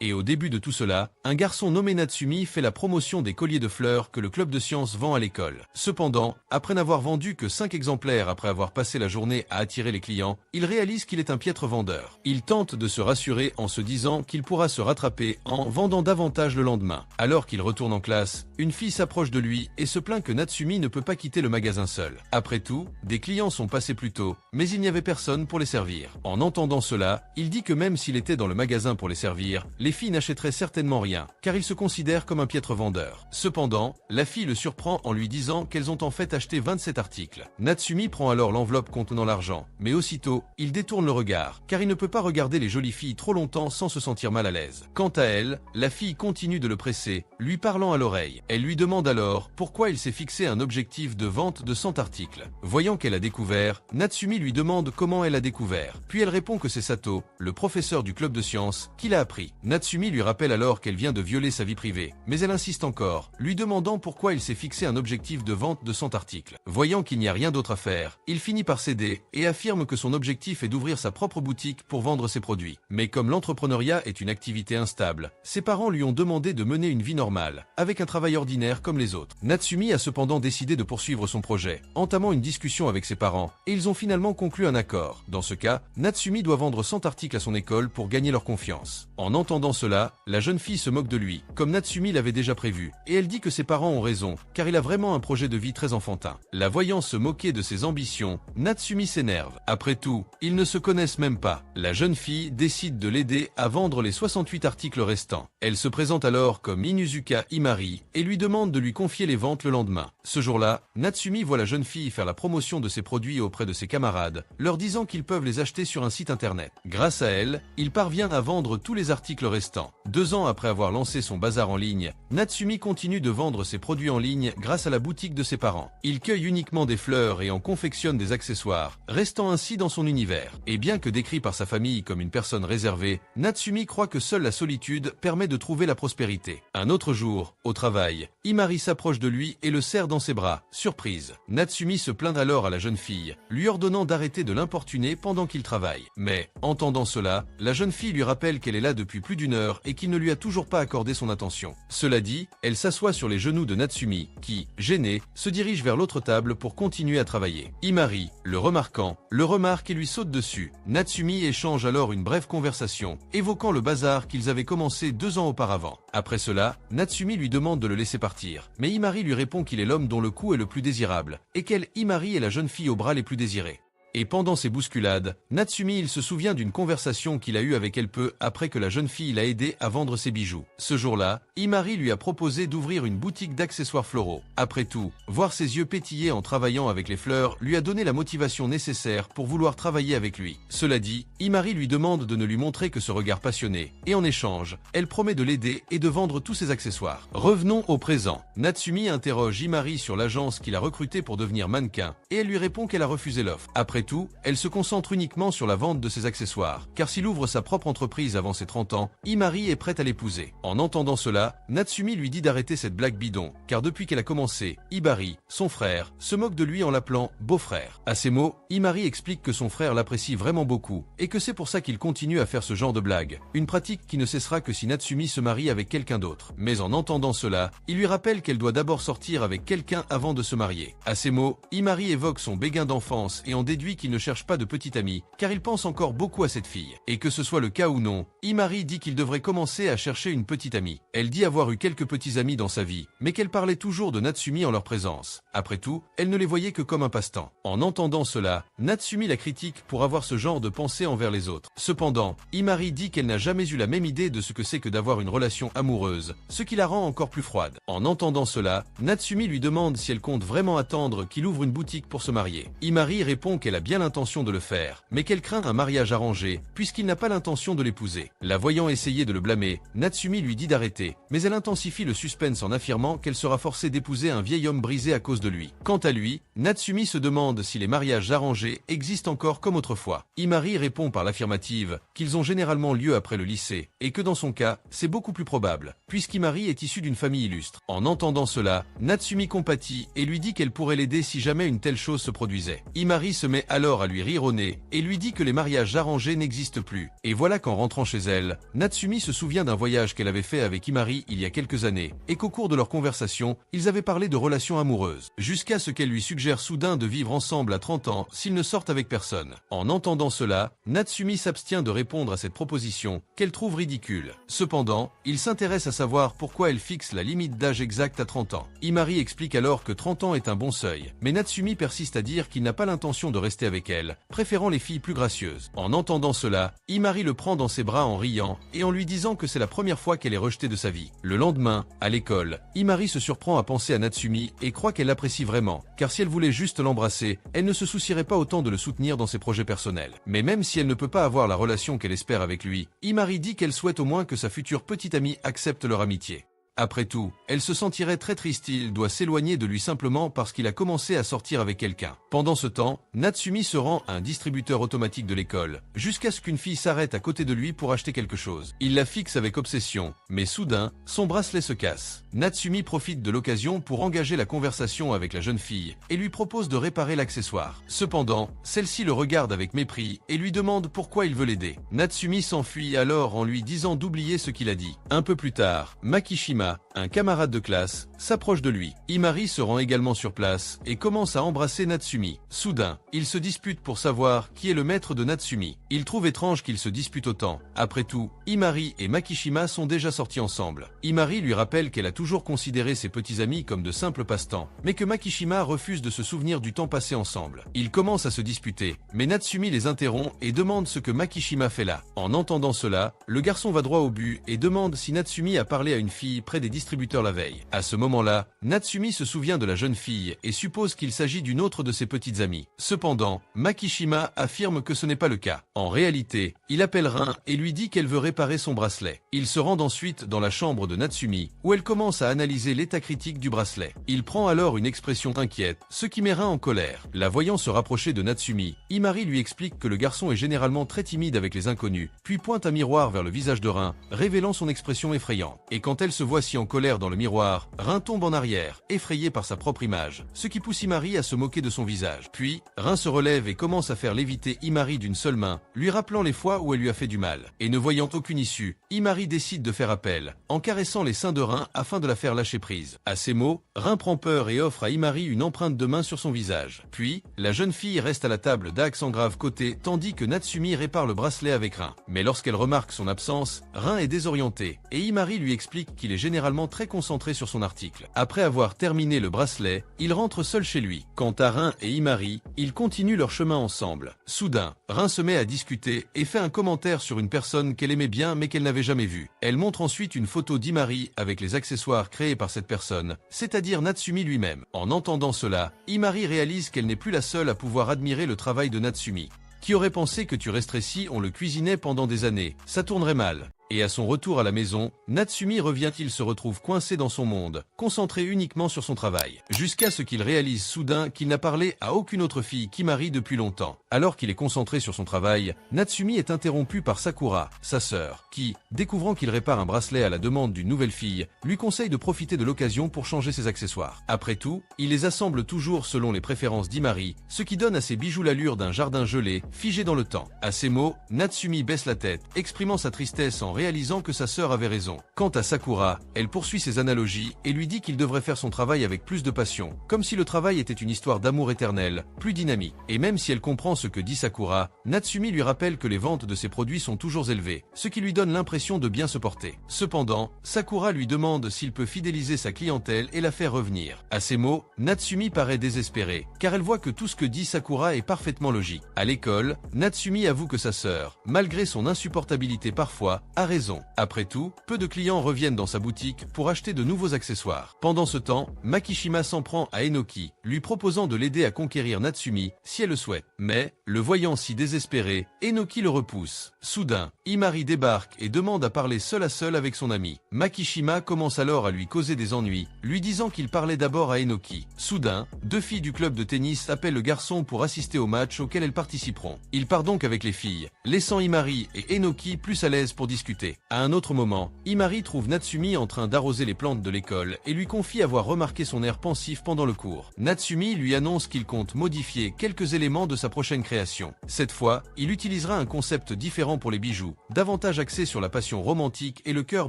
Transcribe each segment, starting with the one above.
Et au début de tout cela, un garçon nommé Natsumi fait la promotion des colliers de fleurs que le club de sciences vend à l'école. Cependant, après n'avoir vendu que 5 exemplaires après avoir passé la journée à attirer les clients, il réalise qu'il est un piètre vendeur. Il tente de se rassurer en se disant qu'il pourra se rattraper en vendant davantage le lendemain. Alors qu'il retourne en classe, une fille s'approche de lui et se plaint que Natsumi ne peut pas quitter le magasin seul. Après tout, des clients sont passés plus tôt, mais il n'y avait personne pour les servir. En entendant cela, il dit que même s'il était dans le magasin pour les servir, les filles n'achèteraient certainement rien, car il se considère comme un piètre vendeur. Cependant, la fille le surprend en lui disant qu'elles ont en fait acheté 27 articles. Natsumi prend alors l'enveloppe contenant l'argent, mais aussitôt, il détourne le regard, car il ne peut pas regarder les jolies filles trop longtemps sans se sentir mal à l'aise. Quant à elle, la fille continue de le presser, lui parlant à l'oreille. Elle lui demande alors pourquoi il s'est fixé un objectif de vente de 100 articles. Voyant qu'elle a découvert, Natsumi lui demande comment elle a découvert. Puis elle répond que c'est Sato, le professeur du club de sciences, qui l'a appris. Natsumi lui rappelle alors qu'elle vient de violer sa vie privée, mais elle insiste encore, lui demandant pourquoi il s'est fixé un objectif de vente de 100 articles. Voyant qu'il n'y a rien d'autre à faire, il finit par céder et affirme que son objectif est d'ouvrir sa propre boutique pour vendre ses produits. Mais comme l'entrepreneuriat est une activité instable, ses parents lui ont demandé de mener une vie normale, avec un travail ordinaire comme les autres. Natsumi a cependant décidé de poursuivre son projet, entamant une discussion avec ses parents, et ils ont finalement conclu un accord. Dans ce cas, Natsumi doit vendre 100 articles à son école pour gagner leur confiance. En entendant cela, la jeune fille se moque de lui, comme Natsumi l'avait déjà prévu, et elle dit que ses parents ont raison, car il a vraiment un projet de vie très enfantin. La voyant se moquer de ses ambitions, Natsumi s'énerve. Après tout, ils ne se connaissent même pas. La jeune fille décide de l'aider à vendre les 68 articles restants. Elle se présente alors comme Inuzuka Imari et lui demande de lui confier les ventes le lendemain. Ce jour-là, Natsumi voit la jeune fille faire la promotion de ses produits auprès de ses camarades, leur disant qu'ils peuvent les acheter sur un site internet. Grâce à elle, il parvient à vendre tous les articles restants. 2 ans après avoir lancé son bazar en ligne, Natsumi continue de vendre ses produits en ligne grâce à la boutique de ses parents. Il cueille uniquement des fleurs et en confectionne des accessoires, restant ainsi dans son univers. Et bien que décrit par sa famille comme une personne réservée, Natsumi croit que seule la solitude permet de trouver la prospérité. Un autre jour, au travail, Imari s'approche de lui et le serre dans ses bras. Surprise. Natsumi se plaint alors à la jeune fille, lui ordonnant d'arrêter de l'importuner pendant qu'il travaille. Mais, entendant cela, la jeune fille lui rappelle qu'elle est là depuis plus d'1 heure et qu'il ne lui a toujours pas accordé son attention. Cela dit, elle s'assoit sur les genoux de Natsumi, qui, gêné, se dirige vers l'autre table pour continuer à travailler. Imari, le remarquant, le remarque et lui saute dessus. Natsumi échange alors une brève conversation, évoquant le bazar qu'ils avaient commencé 2 ans auparavant. Après cela, Natsumi lui demande de le laisser partir, mais Imari lui répond qu'il est l'homme dont le cou est le plus désirable, et qu'elle, Imari, est la jeune fille aux bras les plus désirés. Et pendant ces bousculades, Natsumi il se souvient d'une conversation qu'il a eue avec elle peu après que la jeune fille l'a aidé à vendre ses bijoux. Ce jour-là, Imari lui a proposé d'ouvrir une boutique d'accessoires floraux. Après tout, voir ses yeux pétiller en travaillant avec les fleurs lui a donné la motivation nécessaire pour vouloir travailler avec lui. Cela dit, Imari lui demande de ne lui montrer que ce regard passionné, et en échange, elle promet de l'aider et de vendre tous ses accessoires. Revenons au présent. Natsumi interroge Imari sur l'agence qu'il a recrutée pour devenir mannequin, et elle lui répond qu'elle a refusé l'offre. Après tout, elle se concentre uniquement sur la vente de ses accessoires, car s'il ouvre sa propre entreprise avant ses 30 ans, Imari est prête à l'épouser. En entendant cela, Natsumi lui dit d'arrêter cette blague bidon, car depuis qu'elle a commencé, Imari, son frère, se moque de lui en l'appelant beau-frère. À ces mots, Imari explique que son frère l'apprécie vraiment beaucoup, et que c'est pour ça qu'il continue à faire ce genre de blague, une pratique qui ne cessera que si Natsumi se marie avec quelqu'un d'autre. Mais en entendant cela, il lui rappelle qu'elle doit d'abord sortir avec quelqu'un avant de se marier. À ces mots, Imari évoque son béguin d'enfance et en déduit qu'il ne cherche pas de petite amie, car il pense encore beaucoup à cette fille. Et que ce soit le cas ou non, Imari dit qu'il devrait commencer à chercher une petite amie. Elle dit avoir eu quelques petits amis dans sa vie, mais qu'elle parlait toujours de Natsumi en leur présence. Après tout, elle ne les voyait que comme un passe-temps. En entendant cela, Natsumi la critique pour avoir ce genre de pensée envers les autres. Cependant, Imari dit qu'elle n'a jamais eu la même idée de ce que c'est que d'avoir une relation amoureuse, ce qui la rend encore plus froide. En entendant cela, Natsumi lui demande si elle compte vraiment attendre qu'il ouvre une boutique pour se marier. Imari répond qu'elle a bien l'intention de le faire, mais qu'elle craint un mariage arrangé, puisqu'il n'a pas l'intention de l'épouser. La voyant essayer de le blâmer, Natsumi lui dit d'arrêter, mais elle intensifie le suspense en affirmant qu'elle sera forcée d'épouser un vieil homme brisé à cause de lui. Quant à lui, Natsumi se demande si les mariages arrangés existent encore comme autrefois. Imari répond par l'affirmative qu'ils ont généralement lieu après le lycée, et que dans son cas, c'est beaucoup plus probable, puisqu'Imari est issue d'une famille illustre. En entendant cela, Natsumi compatit et lui dit qu'elle pourrait l'aider si jamais une telle chose se produisait. Imari se met alors à lui rire au nez et lui dit que les mariages arrangés n'existent plus. Et voilà qu'en rentrant chez elle, Natsumi se souvient d'un voyage qu'elle avait fait avec Imari il y a quelques années et qu'au cours de leur conversation, ils avaient parlé de relations amoureuses, jusqu'à ce qu'elle lui suggère soudain de vivre ensemble à 30 ans s'ils ne sortent avec personne. En entendant cela, Natsumi s'abstient de répondre à cette proposition qu'elle trouve ridicule. Cependant, il s'intéresse à savoir pourquoi elle fixe la limite d'âge exacte à 30 ans. Imari explique alors que 30 ans est un bon seuil, mais Natsumi persiste à dire qu'il n'a pas l'intention de rester avec elle, préférant les filles plus gracieuses. En entendant cela, Imari le prend dans ses bras en riant et en lui disant que c'est la première fois qu'elle est rejetée de sa vie. Le lendemain, à l'école, Imari se surprend à penser à Natsumi et croit qu'elle l'apprécie vraiment, car si elle voulait juste l'embrasser, elle ne se soucierait pas autant de le soutenir dans ses projets personnels. Mais même si elle ne peut pas avoir la relation qu'elle espère avec lui, Imari dit qu'elle souhaite au moins que sa future petite amie accepte leur amitié. Après tout, elle se sentirait très triste, il doit s'éloigner de lui simplement parce qu'il a commencé à sortir avec quelqu'un. Pendant ce temps, Natsumi se rend à un distributeur automatique de l'école, jusqu'à ce qu'une fille s'arrête à côté de lui pour acheter quelque chose. Il la fixe avec obsession, mais soudain, son bracelet se casse. Natsumi profite de l'occasion pour engager la conversation avec la jeune fille et lui propose de réparer l'accessoire. Cependant, celle-ci le regarde avec mépris et lui demande pourquoi il veut l'aider. Natsumi s'enfuit alors en lui disant d'oublier ce qu'il a dit. Un peu plus tard, Makishima, un camarade de classe, s'approche de lui. Imari se rend également sur place et commence à embrasser Natsumi. Soudain, ils se disputent pour savoir qui est le maître de Natsumi. Il trouve étrange qu'ils se disputent autant. Après tout, Imari et Makishima sont déjà sortis ensemble. Imari lui rappelle qu'elle a toujours considéré ses petits amis comme de simples passe-temps, mais que Makishima refuse de se souvenir du temps passé ensemble. Ils commencent à se disputer, mais Natsumi les interrompt et demande ce que Makishima fait là. En entendant cela, le garçon va droit au but et demande si Natsumi a parlé à une fille près des distributeurs la veille. À ce moment-là, Natsumi se souvient de la jeune fille et suppose qu'il s'agit d'une autre de ses petites amies. Cependant, Makishima affirme que ce n'est pas le cas. En réalité, il appelle Rin et lui dit qu'elle veut réparer son bracelet. Ils se rendent ensuite dans la chambre de Natsumi, où elle commence à analyser l'état critique du bracelet. Il prend alors une expression inquiète, ce qui met Rin en colère. La voyant se rapprocher de Natsumi, Imari lui explique que le garçon est généralement très timide avec les inconnus, puis pointe un miroir vers le visage de Rin, révélant son expression effrayante. Et quand elle se voit si en colère dans le miroir, Rin tombe en arrière, effrayé par sa propre image, ce qui pousse Imari à se moquer de son visage. Puis, Rin se relève et commence à faire léviter Imari d'une seule main, lui rappelant les fois où elle lui a fait du mal. Et ne voyant aucune issue, Imari décide de faire appel, en caressant les seins de Rin afin de la faire lâcher prise. À ces mots, Rin prend peur et offre à Imari une empreinte de main sur son visage. Puis, la jeune fille reste à la table d'accent grave côté, tandis que Natsumi répare le bracelet avec Rin. Mais lorsqu'elle remarque son absence, Rin est désorienté, et Imari lui explique qu'il est généralement très concentré sur son article. Après avoir terminé le bracelet, il rentre seul chez lui. Quant à Rin et Imari, ils continuent leur chemin ensemble. Soudain, Rin se met à discuter et fait un commentaire sur une personne qu'elle aimait bien mais qu'elle n'avait jamais vue. Elle montre ensuite une photo d'Imari avec les accessoires créés par cette personne, c'est-à-dire Natsumi lui-même. En entendant cela, Imari réalise qu'elle n'est plus la seule à pouvoir admirer le travail de Natsumi. Qui aurait pensé que tu resterais si on le cuisinait pendant des années? Ça tournerait mal. Et à son retour à la maison, Natsumi il se retrouve coincé dans son monde, concentré uniquement sur son travail, jusqu'à ce qu'il réalise soudain qu'il n'a parlé à aucune autre fille qu'Imari depuis longtemps. Alors qu'il est concentré sur son travail, Natsumi est interrompu par Sakura, sa sœur, qui, découvrant qu'il répare un bracelet à la demande d'une nouvelle fille, lui conseille de profiter de l'occasion pour changer ses accessoires. Après tout, il les assemble toujours selon les préférences d'Imari, ce qui donne à ses bijoux l'allure d'un jardin gelé, figé dans le temps. À ces mots, Natsumi baisse la tête, exprimant sa tristesse en réalisant que sa sœur avait raison. Quant à Sakura, elle poursuit ses analogies et lui dit qu'il devrait faire son travail avec plus de passion, comme si le travail était une histoire d'amour éternel, plus dynamique. Et même si elle comprend ce que dit Sakura, Natsumi lui rappelle que les ventes de ses produits sont toujours élevées, ce qui lui donne l'impression de bien se porter. Cependant, Sakura lui demande s'il peut fidéliser sa clientèle et la faire revenir. À ces mots, Natsumi paraît désespérée, car elle voit que tout ce que dit Sakura est parfaitement logique. À l'école, Natsumi avoue que sa sœur, malgré son insupportabilité parfois, a raison. Après tout, peu de clients reviennent dans sa boutique pour acheter de nouveaux accessoires. Pendant ce temps, Makishima s'en prend à Enoki, lui proposant de l'aider à conquérir Natsumi si elle le souhaite. Mais, le voyant si désespéré, Enoki le repousse. Soudain, Imari débarque et demande à parler seul à seul avec son ami. Makishima commence alors à lui causer des ennuis, lui disant qu'il parlait d'abord à Enoki. Soudain, deux filles du club de tennis appellent le garçon pour assister au match auquel elles participeront. Il part donc avec les filles, laissant Imari et Enoki plus à l'aise pour discuter. discuter. À un autre moment, Himari trouve Natsumi en train d'arroser les plantes de l'école et lui confie avoir remarqué son air pensif pendant le cours. Natsumi lui annonce qu'il compte modifier quelques éléments de sa prochaine création. Cette fois, il utilisera un concept différent pour les bijoux, davantage axé sur la passion romantique et le cœur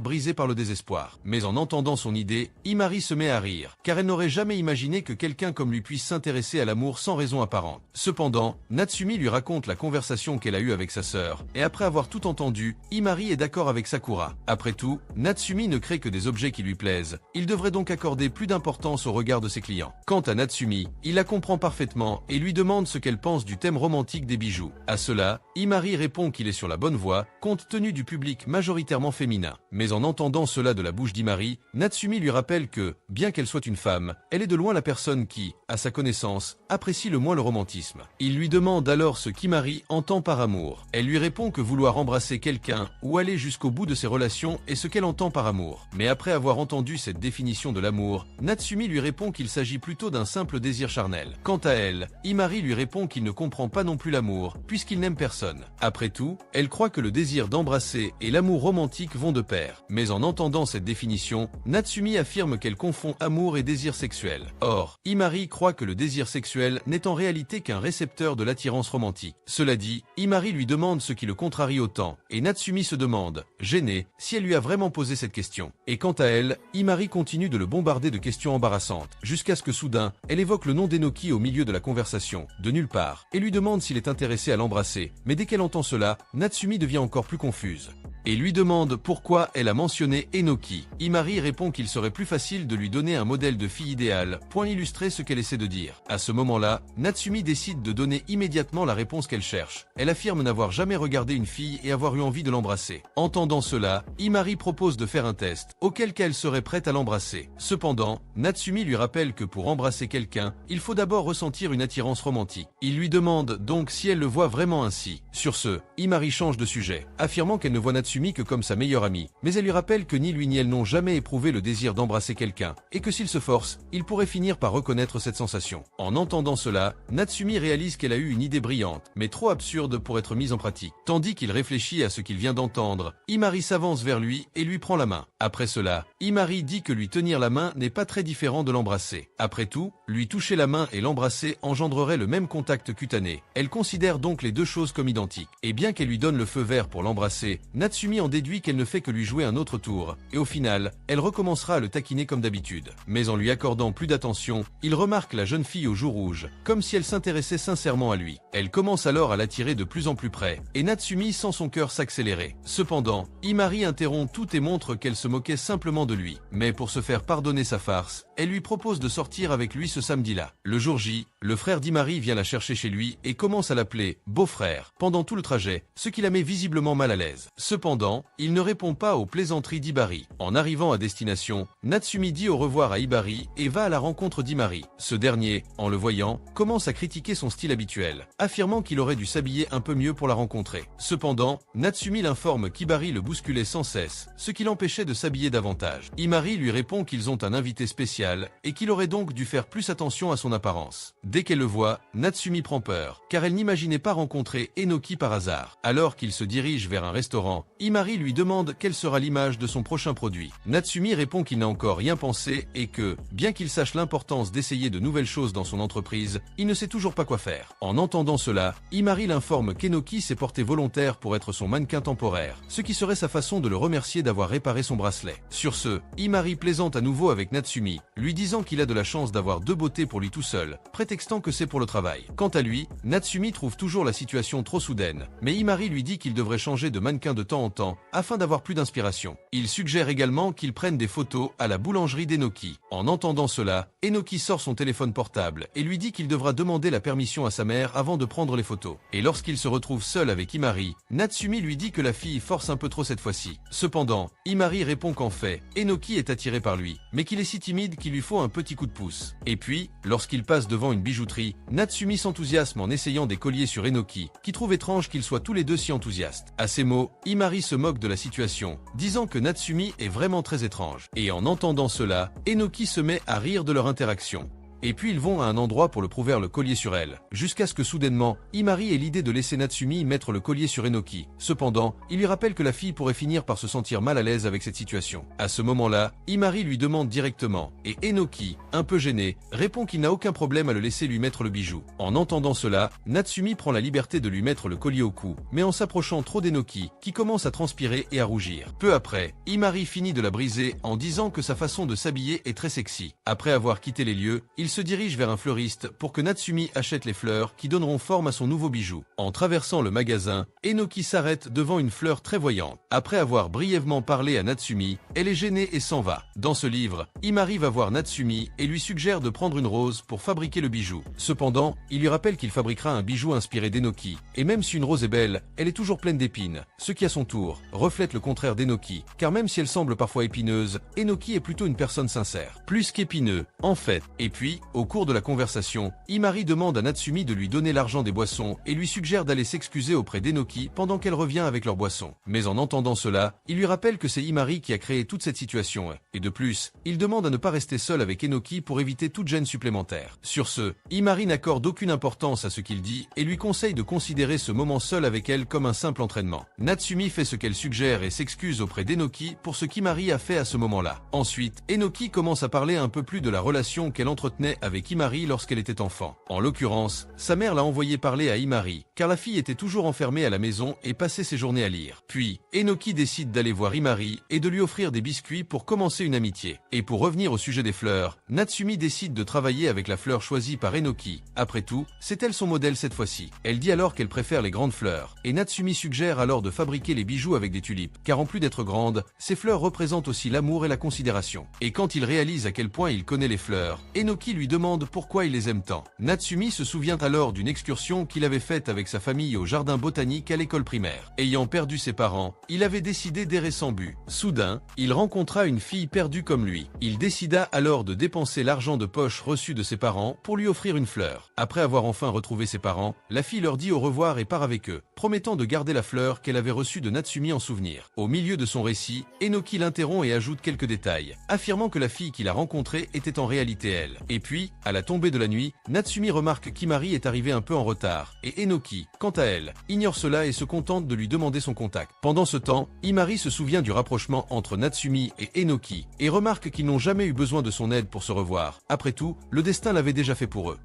brisé par le désespoir. Mais en entendant son idée, Himari se met à rire, car elle n'aurait jamais imaginé que quelqu'un comme lui puisse s'intéresser à l'amour sans raison apparente. Cependant, Natsumi lui raconte la conversation qu'elle a eue avec sa sœur, et après avoir tout entendu, Himari est d'accord avec Sakura. Après tout, Natsumi ne crée que des objets qui lui plaisent. Il devrait donc accorder plus d'importance au regard de ses clients. Quant à Natsumi, il la comprend parfaitement et lui demande ce qu'elle pense du thème romantique des bijoux. À cela, Himari répond qu'il est sur la bonne voie, compte tenu du public majoritairement féminin. Mais en entendant cela de la bouche d'Himari, Natsumi lui rappelle que, bien qu'elle soit une femme, elle est de loin la personne qui, à sa connaissance, apprécie le moins le romantisme. Il lui demande alors ce qu'Himari entend par amour. Elle lui répond que vouloir embrasser quelqu'un ou aller jusqu'au bout de ses relations est ce qu'elle entend par amour. Mais après avoir entendu cette définition de l'amour, Natsumi lui répond qu'il s'agit plutôt d'un simple désir charnel. Quant à elle, Himari lui répond qu'il ne comprend pas non plus l'amour, puisqu'il n'aime personne. Après tout, elle croit que le désir d'embrasser et l'amour romantique vont de pair. Mais en entendant cette définition, Natsumi affirme qu'elle confond amour et désir sexuel. Or, Himari croit que le désir sexuel n'est en réalité qu'un récepteur de l'attirance romantique. Cela dit, Himari lui demande ce qui le contrarie autant, et Natsumi se demande, gênée, si elle lui a vraiment posé cette question. Et quant à elle, Himari continue de le bombarder de questions embarrassantes, jusqu'à ce que soudain, elle évoque le nom d'Enoki au milieu de la conversation, de nulle part, et lui demande s'il est intéressé à l'embrasser. Mais dès qu'elle entend cela, Natsumi devient encore plus confuse et lui demande pourquoi elle a mentionné Enoki. Himari répond qu'il serait plus facile de lui donner un modèle de fille idéale, pour illustrer ce qu'elle essaie de dire. À ce moment-là, Natsumi décide de donner immédiatement la réponse qu'elle cherche. Elle affirme n'avoir jamais regardé une fille et avoir eu envie de l'embrasser. Entendant cela, Himari propose de faire un test, auquel cas elle serait prête à l'embrasser. Cependant, Natsumi lui rappelle que pour embrasser quelqu'un, il faut d'abord ressentir une attirance romantique. Il lui demande donc si elle le voit vraiment ainsi. Sur ce, Himari change de sujet, affirmant qu'elle ne voit Natsumi que comme sa meilleure amie, mais elle lui rappelle que ni lui ni elle n'ont jamais éprouvé le désir d'embrasser quelqu'un, et que s'il se force, il pourrait finir par reconnaître cette sensation. En entendant cela, Natsumi réalise qu'elle a eu une idée brillante, mais trop absurde pour être mise en pratique. Tandis qu'il réfléchit à ce qu'il vient d'entendre, Himari s'avance vers lui et lui prend la main. Après cela, Himari dit que lui tenir la main n'est pas très différent de l'embrasser. Après tout, lui toucher la main et l'embrasser engendrerait le même contact cutané. Elle considère donc les deux choses comme identiques. Et bien qu'elle lui donne le feu vert pour l'embrasser, Natsumi en déduit qu'elle ne fait que lui jouer un autre tour, et au final, elle recommencera à le taquiner comme d'habitude. Mais en lui accordant plus d'attention, il remarque la jeune fille aux joues rouges, comme si elle s'intéressait sincèrement à lui. Elle commence alors à l'attirer de plus en plus près, et Natsumi sent son cœur s'accélérer. Cependant, Himari interrompt tout et montre qu'elle se moquait simplement de lui. Mais pour se faire pardonner sa farce, elle lui propose de sortir avec lui ce samedi-là. Le jour J, le frère d'Himari vient la chercher chez lui et commence à l'appeler « beau-frère » pendant tout le trajet, ce qui la met visiblement mal à l'aise. Cependant, il ne répond pas aux plaisanteries d'Hibari. En arrivant à destination, Natsumi dit au revoir à Hibari et va à la rencontre d'Himari. Ce dernier, en le voyant, commence à critiquer son style habituel, affirmant qu'il aurait dû s'habiller un peu mieux pour la rencontrer. Cependant, Natsumi l'informe qu'Hibari le bousculait sans cesse, ce qui l'empêchait de s'habiller davantage. Himari lui répond qu'ils ont un invité spécial et qu'il aurait donc dû faire plus attention à son apparence. Dès qu'elle le voit, Natsumi prend peur, car elle n'imaginait pas rencontrer Enoki par hasard. Alors qu'il se dirige vers un restaurant, Himari lui demande quelle sera l'image de son prochain produit. Natsumi répond qu'il n'a encore rien pensé et que, bien qu'il sache l'importance d'essayer de nouvelles choses dans son entreprise, il ne sait toujours pas quoi faire. En entendant cela, Himari l'informe qu'Enoki s'est porté volontaire pour être son mannequin temporaire, ce qui serait sa façon de le remercier d'avoir réparé son bracelet. Sur ce, Himari plaisante à nouveau avec Natsumi, lui disant qu'il a de la chance d'avoir deux beautés pour lui tout seul, prétextant que c'est pour le travail. Quant à lui, Natsumi trouve toujours la situation trop soudaine, mais Himari lui dit qu'il devrait changer de mannequin de temps en temps, afin d'avoir plus d'inspiration. Il suggère également qu'il prenne des photos à la boulangerie d'Enoki. En entendant cela, Enoki sort son téléphone portable et lui dit qu'il devra demander la permission à sa mère avant de prendre les photos. Et lorsqu'il se retrouve seul avec Himari, Natsumi lui dit que la fille force un peu trop cette fois-ci. Cependant, Himari répond qu'en fait, Enoki est attiré par lui, mais qu'il est si timide qu'il lui faut un petit coup de pouce. Et puis, lorsqu'il passe devant une bijouterie, Natsumi s'enthousiasme en essayant des colliers sur Enoki, qui trouve étrange qu'ils soient tous les deux si enthousiastes. À ces mots, Himari se moque de la situation, disant que Natsumi est vraiment très étrange. Et en entendant cela, Enoki se met à rire de leur interaction. et puis ils vont à un endroit pour le prouver le collier sur elle, jusqu'à ce que soudainement, Imari ait l'idée de laisser Natsumi mettre le collier sur Enoki. Cependant, il lui rappelle que la fille pourrait finir par se sentir mal à l'aise avec cette situation. À ce moment-là, Imari lui demande directement, et Enoki, un peu gêné, répond qu'il n'a aucun problème à le laisser lui mettre le bijou. En entendant cela, Natsumi prend la liberté de lui mettre le collier au cou, mais en s'approchant trop d'Enoki, qui commence à transpirer et à rougir. Peu après, Imari finit de la briser en disant que sa façon de s'habiller est très sexy. Après avoir quitté les lieux, il se dirige vers un fleuriste pour que Natsumi achète les fleurs qui donneront forme à son nouveau bijou. En traversant le magasin, Enoki s'arrête devant une fleur très voyante. Après avoir brièvement parlé à Natsumi, elle est gênée et s'en va. Dans ce livre, Imari va voir Natsumi et lui suggère de prendre une rose pour fabriquer le bijou. Cependant, il lui rappelle qu'il fabriquera un bijou inspiré d'Enoki. Et même si une rose est belle, elle est toujours pleine d'épines, ce qui à son tour reflète le contraire d'Enoki, car même si elle semble parfois épineuse, Enoki est plutôt une personne sincère, plus qu'épineux, en fait. Et puis, au cours de la conversation, Imari demande à Natsumi de lui donner l'argent des boissons et lui suggère d'aller s'excuser auprès d'Enoki pendant qu'elle revient avec leurs boissons. Mais en entendant cela, il lui rappelle que c'est Imari qui a créé toute cette situation, et de plus, il demande à ne pas rester seul avec Enoki pour éviter toute gêne supplémentaire. Sur ce, Imari n'accorde aucune importance à ce qu'il dit et lui conseille de considérer ce moment seul avec elle comme un simple entraînement. Natsumi fait ce qu'elle suggère et s'excuse auprès d'Enoki pour ce qu'Imari a fait à ce moment-là. Ensuite, Enoki commence à parler un peu plus de la relation qu'elle entretenait avec Imari lorsqu'elle était enfant. En l'occurrence, sa mère l'a envoyé parler à Imari, car la fille était toujours enfermée à la maison et passait ses journées à lire. Puis, Enoki décide d'aller voir Imari et de lui offrir des biscuits pour commencer une amitié. Et pour revenir au sujet des fleurs, Natsumi décide de travailler avec la fleur choisie par Enoki. Après tout, c'est elle son modèle cette fois-ci. Elle dit alors qu'elle préfère les grandes fleurs, et Natsumi suggère alors de fabriquer les bijoux avec des tulipes, car en plus d'être grandes, ces fleurs représentent aussi l'amour et la considération. Et quand il réalise à quel point il connaît les fleurs, Enoki lui demande pourquoi il les aime tant. Natsumi se souvient alors d'une excursion qu'il avait faite avec sa famille au jardin botanique à l'école primaire. Ayant perdu ses parents, il avait décidé d'errer sans but. Soudain, il rencontra une fille perdue comme lui. Il décida alors de dépenser l'argent de poche reçu de ses parents pour lui offrir une fleur. Après avoir enfin retrouvé ses parents, la fille leur dit au revoir et part avec eux, promettant de garder la fleur qu'elle avait reçue de Natsumi en souvenir. Au milieu de son récit, Enoki l'interrompt et ajoute quelques détails, affirmant que la fille qu'il a rencontrée était en réalité elle. Et puis, à la tombée de la nuit, Natsumi remarque qu'Imari est arrivé un peu en retard, et Enoki, quant à elle, ignore cela et se contente de lui demander son contact. Pendant ce temps, Imari se souvient du rapprochement entre Natsumi et Enoki, et remarque qu'ils n'ont jamais eu besoin de son aide pour se revoir. Après tout, le destin l'avait déjà fait pour eux.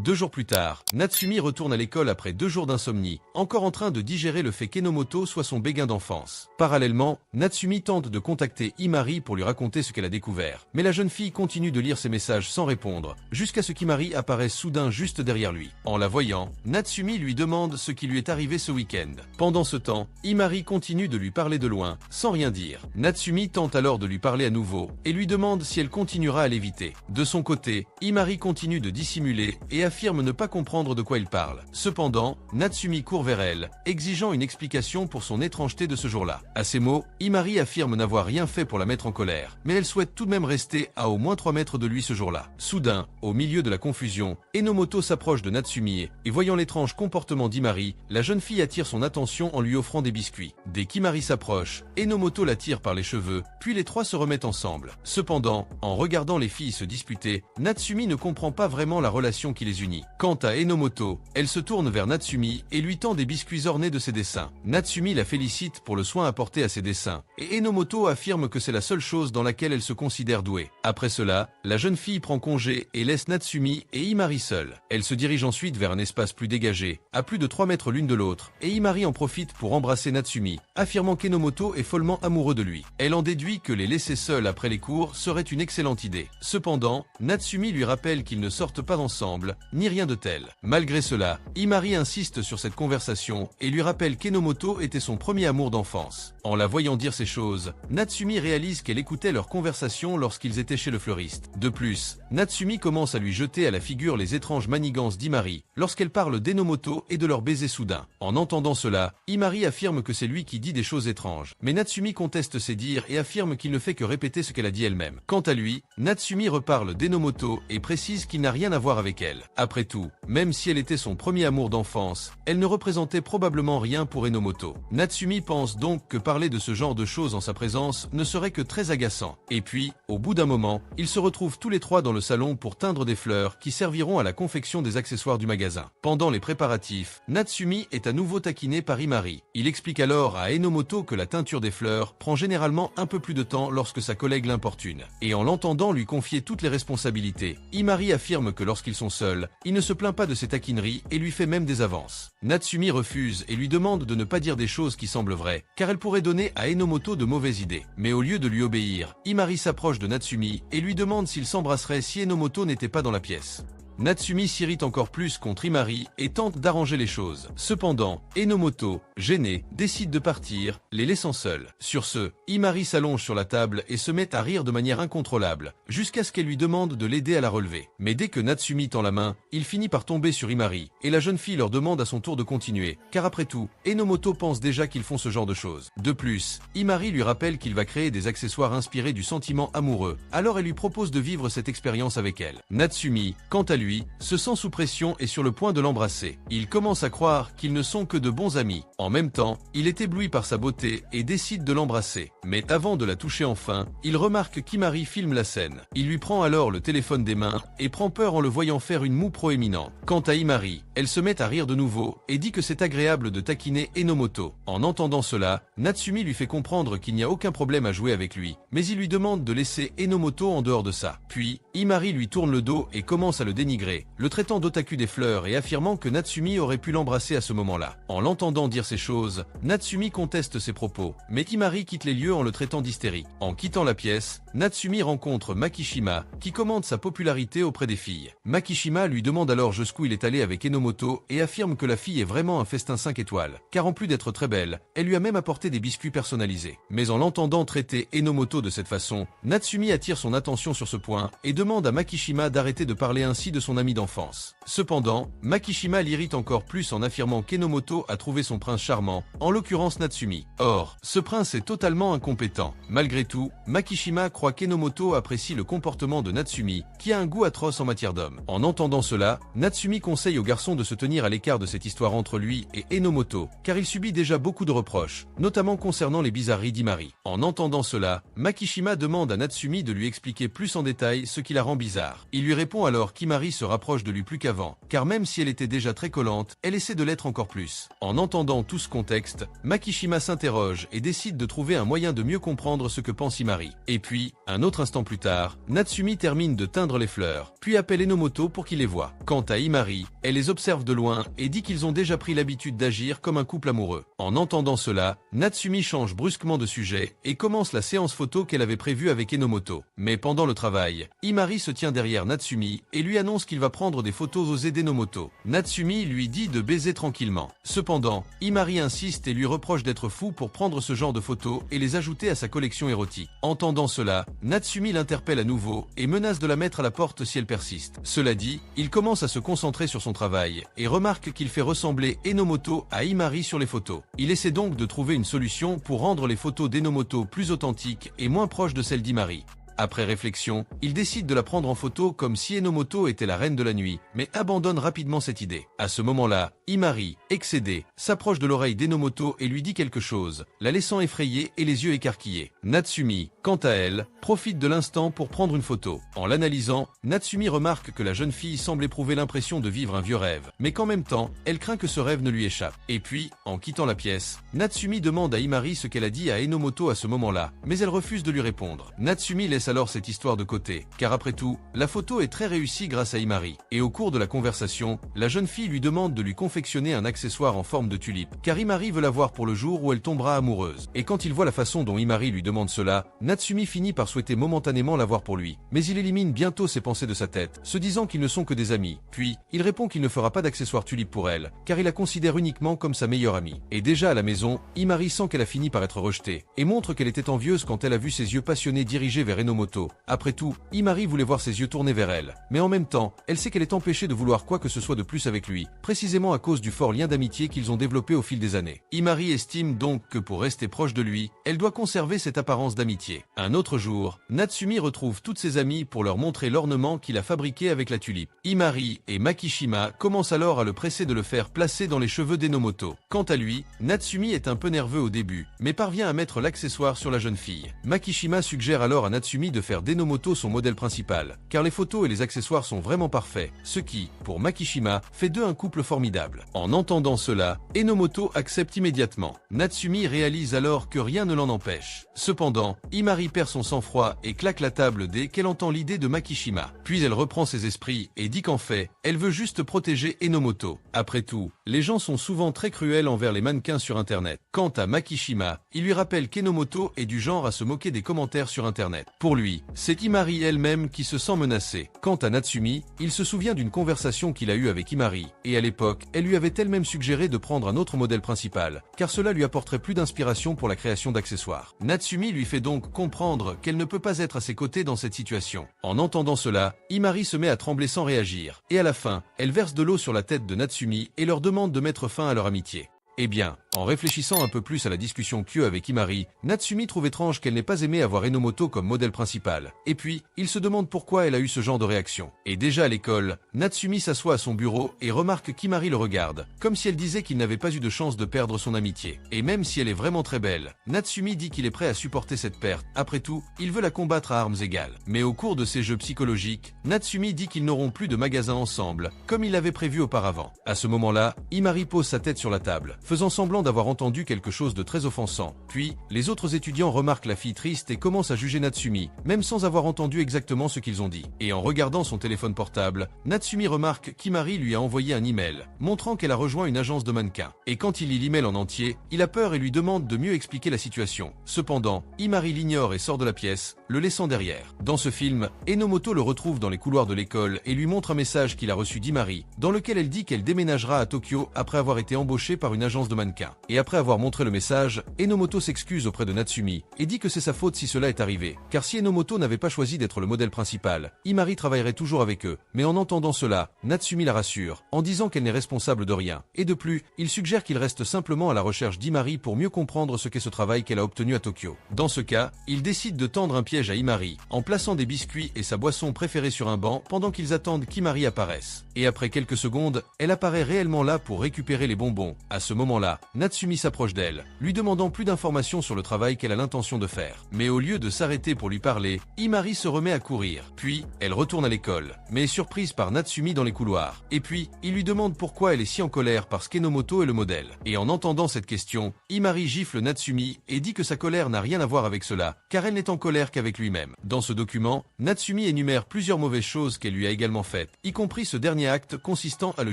2 jours plus tard, Natsumi retourne à l'école après 2 jours d'insomnie, encore en train de digérer le fait qu'Enomoto soit son béguin d'enfance. Parallèlement, Natsumi tente de contacter Imari pour lui raconter ce qu'elle a découvert. Mais la jeune fille continue de lire ses messages sans répondre, jusqu'à ce qu'Imari apparaisse soudain juste derrière lui. En la voyant, Natsumi lui demande ce qui lui est arrivé ce week-end. Pendant ce temps, Imari continue de lui parler de loin, sans rien dire. Natsumi tente alors de lui parler à nouveau, et lui demande si elle continuera à l'éviter. De son côté, Imari continue de dissimuler et affirme ne pas comprendre de quoi il parle. Cependant, Natsumi court vers elle, exigeant une explication pour son étrangeté de ce jour-là. À ces mots, Imari affirme n'avoir rien fait pour la mettre en colère, mais elle souhaite tout de même rester à au moins 3 mètres de lui ce jour-là. Soudain, au milieu de la confusion, Enomoto s'approche de Natsumi et voyant l'étrange comportement d'Imari, la jeune fille attire son attention en lui offrant des biscuits. Dès qu'Imari s'approche, Enomoto la tire par les cheveux, puis les trois se remettent ensemble. Cependant, en regardant les filles se disputer, Natsumi ne comprend pas vraiment la relation qui les unit. Quant à Enomoto, elle se tourne vers Natsumi et lui tend des biscuits ornés de ses dessins. Natsumi la félicite pour le soin apporté à ses dessins, et Enomoto affirme que c'est la seule chose dans laquelle elle se considère douée. Après cela, la jeune fille prend congé et laisse Natsumi et Imari seuls. Elle se dirige ensuite vers un espace plus dégagé, à plus de 3 mètres l'une de l'autre, et Imari en profite pour embrasser Natsumi, affirmant qu'Enomoto est follement amoureux de lui. Elle en déduit que les laisser seuls après les cours serait une excellente idée. Cependant, Natsumi lui rappelle qu'ils ne sortent pas ensemble, ni rien de tel. Malgré cela, Imari insiste sur cette conversation et lui rappelle qu'Enomoto était son premier amour d'enfance. En la voyant dire ces choses, Natsumi réalise qu'elle écoutait leur conversation lorsqu'ils étaient chez le fleuriste. De plus, Natsumi commence à lui jeter à la figure les étranges manigances d'Imari lorsqu'elle parle d'Enomoto et de leur baiser soudain. En entendant cela, Imari affirme que c'est lui qui dit des choses étranges, mais Natsumi conteste ses dires et affirme qu'il ne fait que répéter ce qu'elle a dit elle-même. Quant à lui, Natsumi reparle d'Enomoto et précise qu'il n'a rien à voir avec elle. Après tout, même si elle était son premier amour d'enfance, elle ne représentait probablement rien pour Enomoto. Natsumi pense donc que parler de ce genre de choses en sa présence ne serait que très agaçant. Et puis, au bout d'un moment, ils se retrouvent tous les trois dans le salon pour teindre des fleurs qui serviront à la confection des accessoires du magasin. Pendant les préparatifs, Natsumi est à nouveau taquiné par Imari. Il explique alors à Enomoto que la teinture des fleurs prend généralement un peu plus de temps lorsque sa collègue l'importune. Et en l'entendant lui confier toutes les responsabilités, Imari affirme que lorsqu'ils sont seuls, il ne se plaint pas de ses taquineries et lui fait même des avances. Natsumi refuse et lui demande de ne pas dire des choses qui semblent vraies, car elles pourraient donner à Enomoto de mauvaises idées. Mais au lieu de lui obéir, Imari s'approche de Natsumi et lui demande s'ils s'embrasseraient si Enomoto n'était pas dans la pièce. Natsumi s'irrite encore plus contre Imari et tente d'arranger les choses. Cependant, Enomoto, gêné, décide de partir, les laissant seuls. Sur ce, Imari s'allonge sur la table et se met à rire de manière incontrôlable, jusqu'à ce qu'elle lui demande de l'aider à la relever. Mais dès que Natsumi tend la main, il finit par tomber sur Imari, et la jeune fille leur demande à son tour de continuer, car après tout, Enomoto pense déjà qu'ils font ce genre de choses. De plus, Imari lui rappelle qu'il va créer des accessoires inspirés du sentiment amoureux, alors elle lui propose de vivre cette expérience avec elle. Natsumi, quant à lui, se sent sous pression et sur le point de l'embrasser. Il commence à croire qu'ils ne sont que de bons amis. En même temps, il est ébloui par sa beauté et décide de l'embrasser. Mais avant de la toucher enfin, il remarque qu'Imari filme la scène. Il lui prend alors le téléphone des mains et prend peur en le voyant faire une moue proéminente. Quant à Imari, elle se met à rire de nouveau et dit que c'est agréable de taquiner Enomoto. En entendant cela, Natsumi lui fait comprendre qu'il n'y a aucun problème à jouer avec lui, mais il lui demande de laisser Enomoto en dehors de ça. Puis, Imari lui tourne le dos et commence à le dénigrer, le traitant d'otaku des fleurs et affirmant que Natsumi aurait pu l'embrasser à ce moment-là. En l'entendant dire ces choses, Natsumi conteste ses propos, mais Imari quitte les lieux en le traitant d'hystérique. En quittant la pièce, Natsumi rencontre Makishima, qui commande sa popularité auprès des filles. Makishima lui demande alors jusqu'où il est allé avec Enomoto et affirme que la fille est vraiment un festin 5 étoiles, car en plus d'être très belle, elle lui a même apporté des biscuits personnalisés. Mais en l'entendant traiter Enomoto de cette façon, Natsumi attire son attention sur ce point et demande à Makishima d'arrêter de parler ainsi de son ami d'enfance. Cependant, Makishima l'irrite encore plus en affirmant qu'Enomoto a trouvé son prince charmant, en l'occurrence Natsumi. Or, ce prince est totalement incompétent. Malgré tout, Makishima croit qu'Enomoto apprécie le comportement de Natsumi, qui a un goût atroce en matière d'homme. En entendant cela, Natsumi conseille au garçon de se tenir à l'écart de cette histoire entre lui et Enomoto, car il subit déjà beaucoup de reproches, notamment concernant les bizarreries d'Imari. En entendant cela, Makishima demande à Natsumi de lui expliquer plus en détail ce qui la rend bizarre. Il lui répond alors qu'Imari se rapproche de lui plus qu'avant, car même si elle était déjà très collante, elle essaie de l'être encore plus. En entendant tout ce contexte, Makishima s'interroge et décide de trouver un moyen de mieux comprendre ce que pense Imari. Et puis, un autre instant plus tard, Natsumi termine de teindre les fleurs, puis appelle Enomoto pour qu'il les voie. Quant à Imari, elle les observe de loin et dit qu'ils ont déjà pris l'habitude d'agir comme un couple amoureux. En entendant cela, Natsumi change brusquement de sujet et commence la séance photo qu'elle avait prévue avec Enomoto. Mais pendant le travail, Imari se tient derrière Natsumi et lui annonce qu'il va prendre des photos osées d'Enomoto. Natsumi lui dit de baiser tranquillement. Cependant, Imari insiste et lui reproche d'être fou pour prendre ce genre de photos et les ajouter à sa collection érotique. Entendant cela, Natsumi l'interpelle à nouveau et menace de la mettre à la porte si elle persiste. Cela dit, il commence à se concentrer sur son travail et remarque qu'il fait ressembler Enomoto à Imari sur les photos. Il essaie donc de trouver une solution pour rendre les photos d'Enomoto plus authentiques et moins proches de celles d'Imari. Après réflexion, il décide de la prendre en photo comme si Enomoto était la reine de la nuit, mais abandonne rapidement cette idée. À ce moment-là, Imari, excédé, s'approche de l'oreille d'Enomoto et lui dit quelque chose, la laissant effrayée et les yeux écarquillés. Natsumi, quant à elle, profite de l'instant pour prendre une photo. En l'analysant, Natsumi remarque que la jeune fille semble éprouver l'impression de vivre un vieux rêve, mais qu'en même temps, elle craint que ce rêve ne lui échappe. Et puis, en quittant la pièce, Natsumi demande à Imari ce qu'elle a dit à Enomoto à ce moment-là, mais elle refuse de lui répondre. Natsumi laisse alors cette histoire de côté, car après tout, la photo est très réussie grâce à Imari. Et au cours de la conversation, la jeune fille lui demande de lui confectionner un accessoire en forme de tulipe, car Imari veut la voir pour le jour où elle tombera amoureuse. Et quand il voit la façon dont Imari lui demande cela, Natsumi finit par souhaiter momentanément l'avoir pour lui. Mais il élimine bientôt ses pensées de sa tête, se disant qu'ils ne sont que des amis. Puis, il répond qu'il ne fera pas d'accessoire tulipe pour elle, car il la considère uniquement comme sa meilleure amie. Et déjà à la maison, Imari sent qu'elle a fini par être rejetée, et montre qu'elle était envieuse quand elle a vu ses yeux passionnés dirigés vers Enomoto Enomoto. Après tout, Imari voulait voir ses yeux tourner vers elle. Mais en même temps, elle sait qu'elle est empêchée de vouloir quoi que ce soit de plus avec lui, précisément à cause du fort lien d'amitié qu'ils ont développé au fil des années. Imari estime donc que pour rester proche de lui, elle doit conserver cette apparence d'amitié. Un autre jour, Natsumi retrouve toutes ses amies pour leur montrer l'ornement qu'il a fabriqué avec la tulipe. Imari et Makishima commencent alors à le presser de le faire placer dans les cheveux d'Enomoto. Quant à lui, Natsumi est un peu nerveux au début, mais parvient à mettre l'accessoire sur la jeune fille. Makishima suggère alors à Natsumi de faire d'Enomoto son modèle principal, car les photos et les accessoires sont vraiment parfaits, ce qui, pour Makishima, fait d'eux un couple formidable. En entendant cela, Enomoto accepte immédiatement. Natsumi réalise alors que rien ne l'en empêche. Cependant, Imari perd son sang-froid et claque la table dès qu'elle entend l'idée de Makishima. Puis elle reprend ses esprits et dit qu'en fait, elle veut juste protéger Enomoto. Après tout, les gens sont souvent très cruels envers les mannequins sur Internet. Quant à Makishima, il lui rappelle qu'Enomoto est du genre à se moquer des commentaires sur Internet. Pour lui, c'est Imari elle-même qui se sent menacée. Quant à Natsumi, il se souvient d'une conversation qu'il a eue avec Imari, et à l'époque, elle lui avait elle-même suggéré de prendre un autre modèle principal, car cela lui apporterait plus d'inspiration pour la création d'accessoires. Natsumi lui fait donc comprendre qu'elle ne peut pas être à ses côtés dans cette situation. En entendant cela, Imari se met à trembler sans réagir, et à la fin, elle verse de l'eau sur la tête de Natsumi et leur demande de mettre fin à leur amitié. Eh bien, en réfléchissant un peu plus à la discussion qu'a avec Imari, Natsumi trouve étrange qu'elle n'ait pas aimé avoir Enomoto comme modèle principal. Et puis, il se demande pourquoi elle a eu ce genre de réaction. Et déjà à l'école, Natsumi s'assoit à son bureau et remarque qu'Imari le regarde, comme si elle disait qu'il n'avait pas eu de chance de perdre son amitié. Et même si elle est vraiment très belle, Natsumi dit qu'il est prêt à supporter cette perte. Après tout, il veut la combattre à armes égales. Mais au cours de ces jeux psychologiques, Natsumi dit qu'ils n'auront plus de magasin ensemble, comme il l'avait prévu auparavant. À ce moment-là, Imari pose sa tête sur la table, faisant semblant d'avoir entendu quelque chose de très offensant. Puis, les autres étudiants remarquent la fille triste et commencent à juger Natsumi, même sans avoir entendu exactement ce qu'ils ont dit. Et en regardant son téléphone portable, Natsumi remarque qu'Imari lui a envoyé un email, montrant qu'elle a rejoint une agence de mannequins. Et quand il lit l'email en entier, il a peur et lui demande de mieux expliquer la situation. Cependant, Imari l'ignore et sort de la pièce, le laissant derrière. Dans ce film, Enomoto le retrouve dans les couloirs de l'école et lui montre un message qu'il a reçu d'Imari, dans lequel elle dit qu'elle déménagera à Tokyo après avoir été embauchée par une agence de mannequins. Et après avoir montré le message, Enomoto s'excuse auprès de Natsumi et dit que c'est sa faute si cela est arrivé, car si Enomoto n'avait pas choisi d'être le modèle principal, Imari travaillerait toujours avec eux. Mais en entendant cela, Natsumi la rassure, en disant qu'elle n'est responsable de rien. Et de plus, il suggère qu'il reste simplement à la recherche d'Imari pour mieux comprendre ce qu'est ce travail qu'elle a obtenu à Tokyo. Dans ce cas, il décide de tendre un piège à Imari, en plaçant des biscuits et sa boisson préférée sur un banc pendant qu'ils attendent qu'Imari apparaisse. Et après quelques secondes, elle apparaît réellement là pour récupérer les bonbons. À ce moment-là, Natsumi s'approche d'elle, lui demandant plus d'informations sur le travail qu'elle a l'intention de faire. Mais au lieu de s'arrêter pour lui parler, Imari se remet à courir. Puis, elle retourne à l'école, mais est surprise par Natsumi dans les couloirs. Et puis, il lui demande pourquoi elle est si en colère parce qu'Enomoto est le modèle. Et en entendant cette question, Imari gifle Natsumi et dit que sa colère n'a rien à voir avec cela, car elle n'est en colère qu'avec lui-même. Dans ce document, Natsumi énumère plusieurs mauvaises choses qu'elle lui a également faites, y compris ce dernier acte consistant à le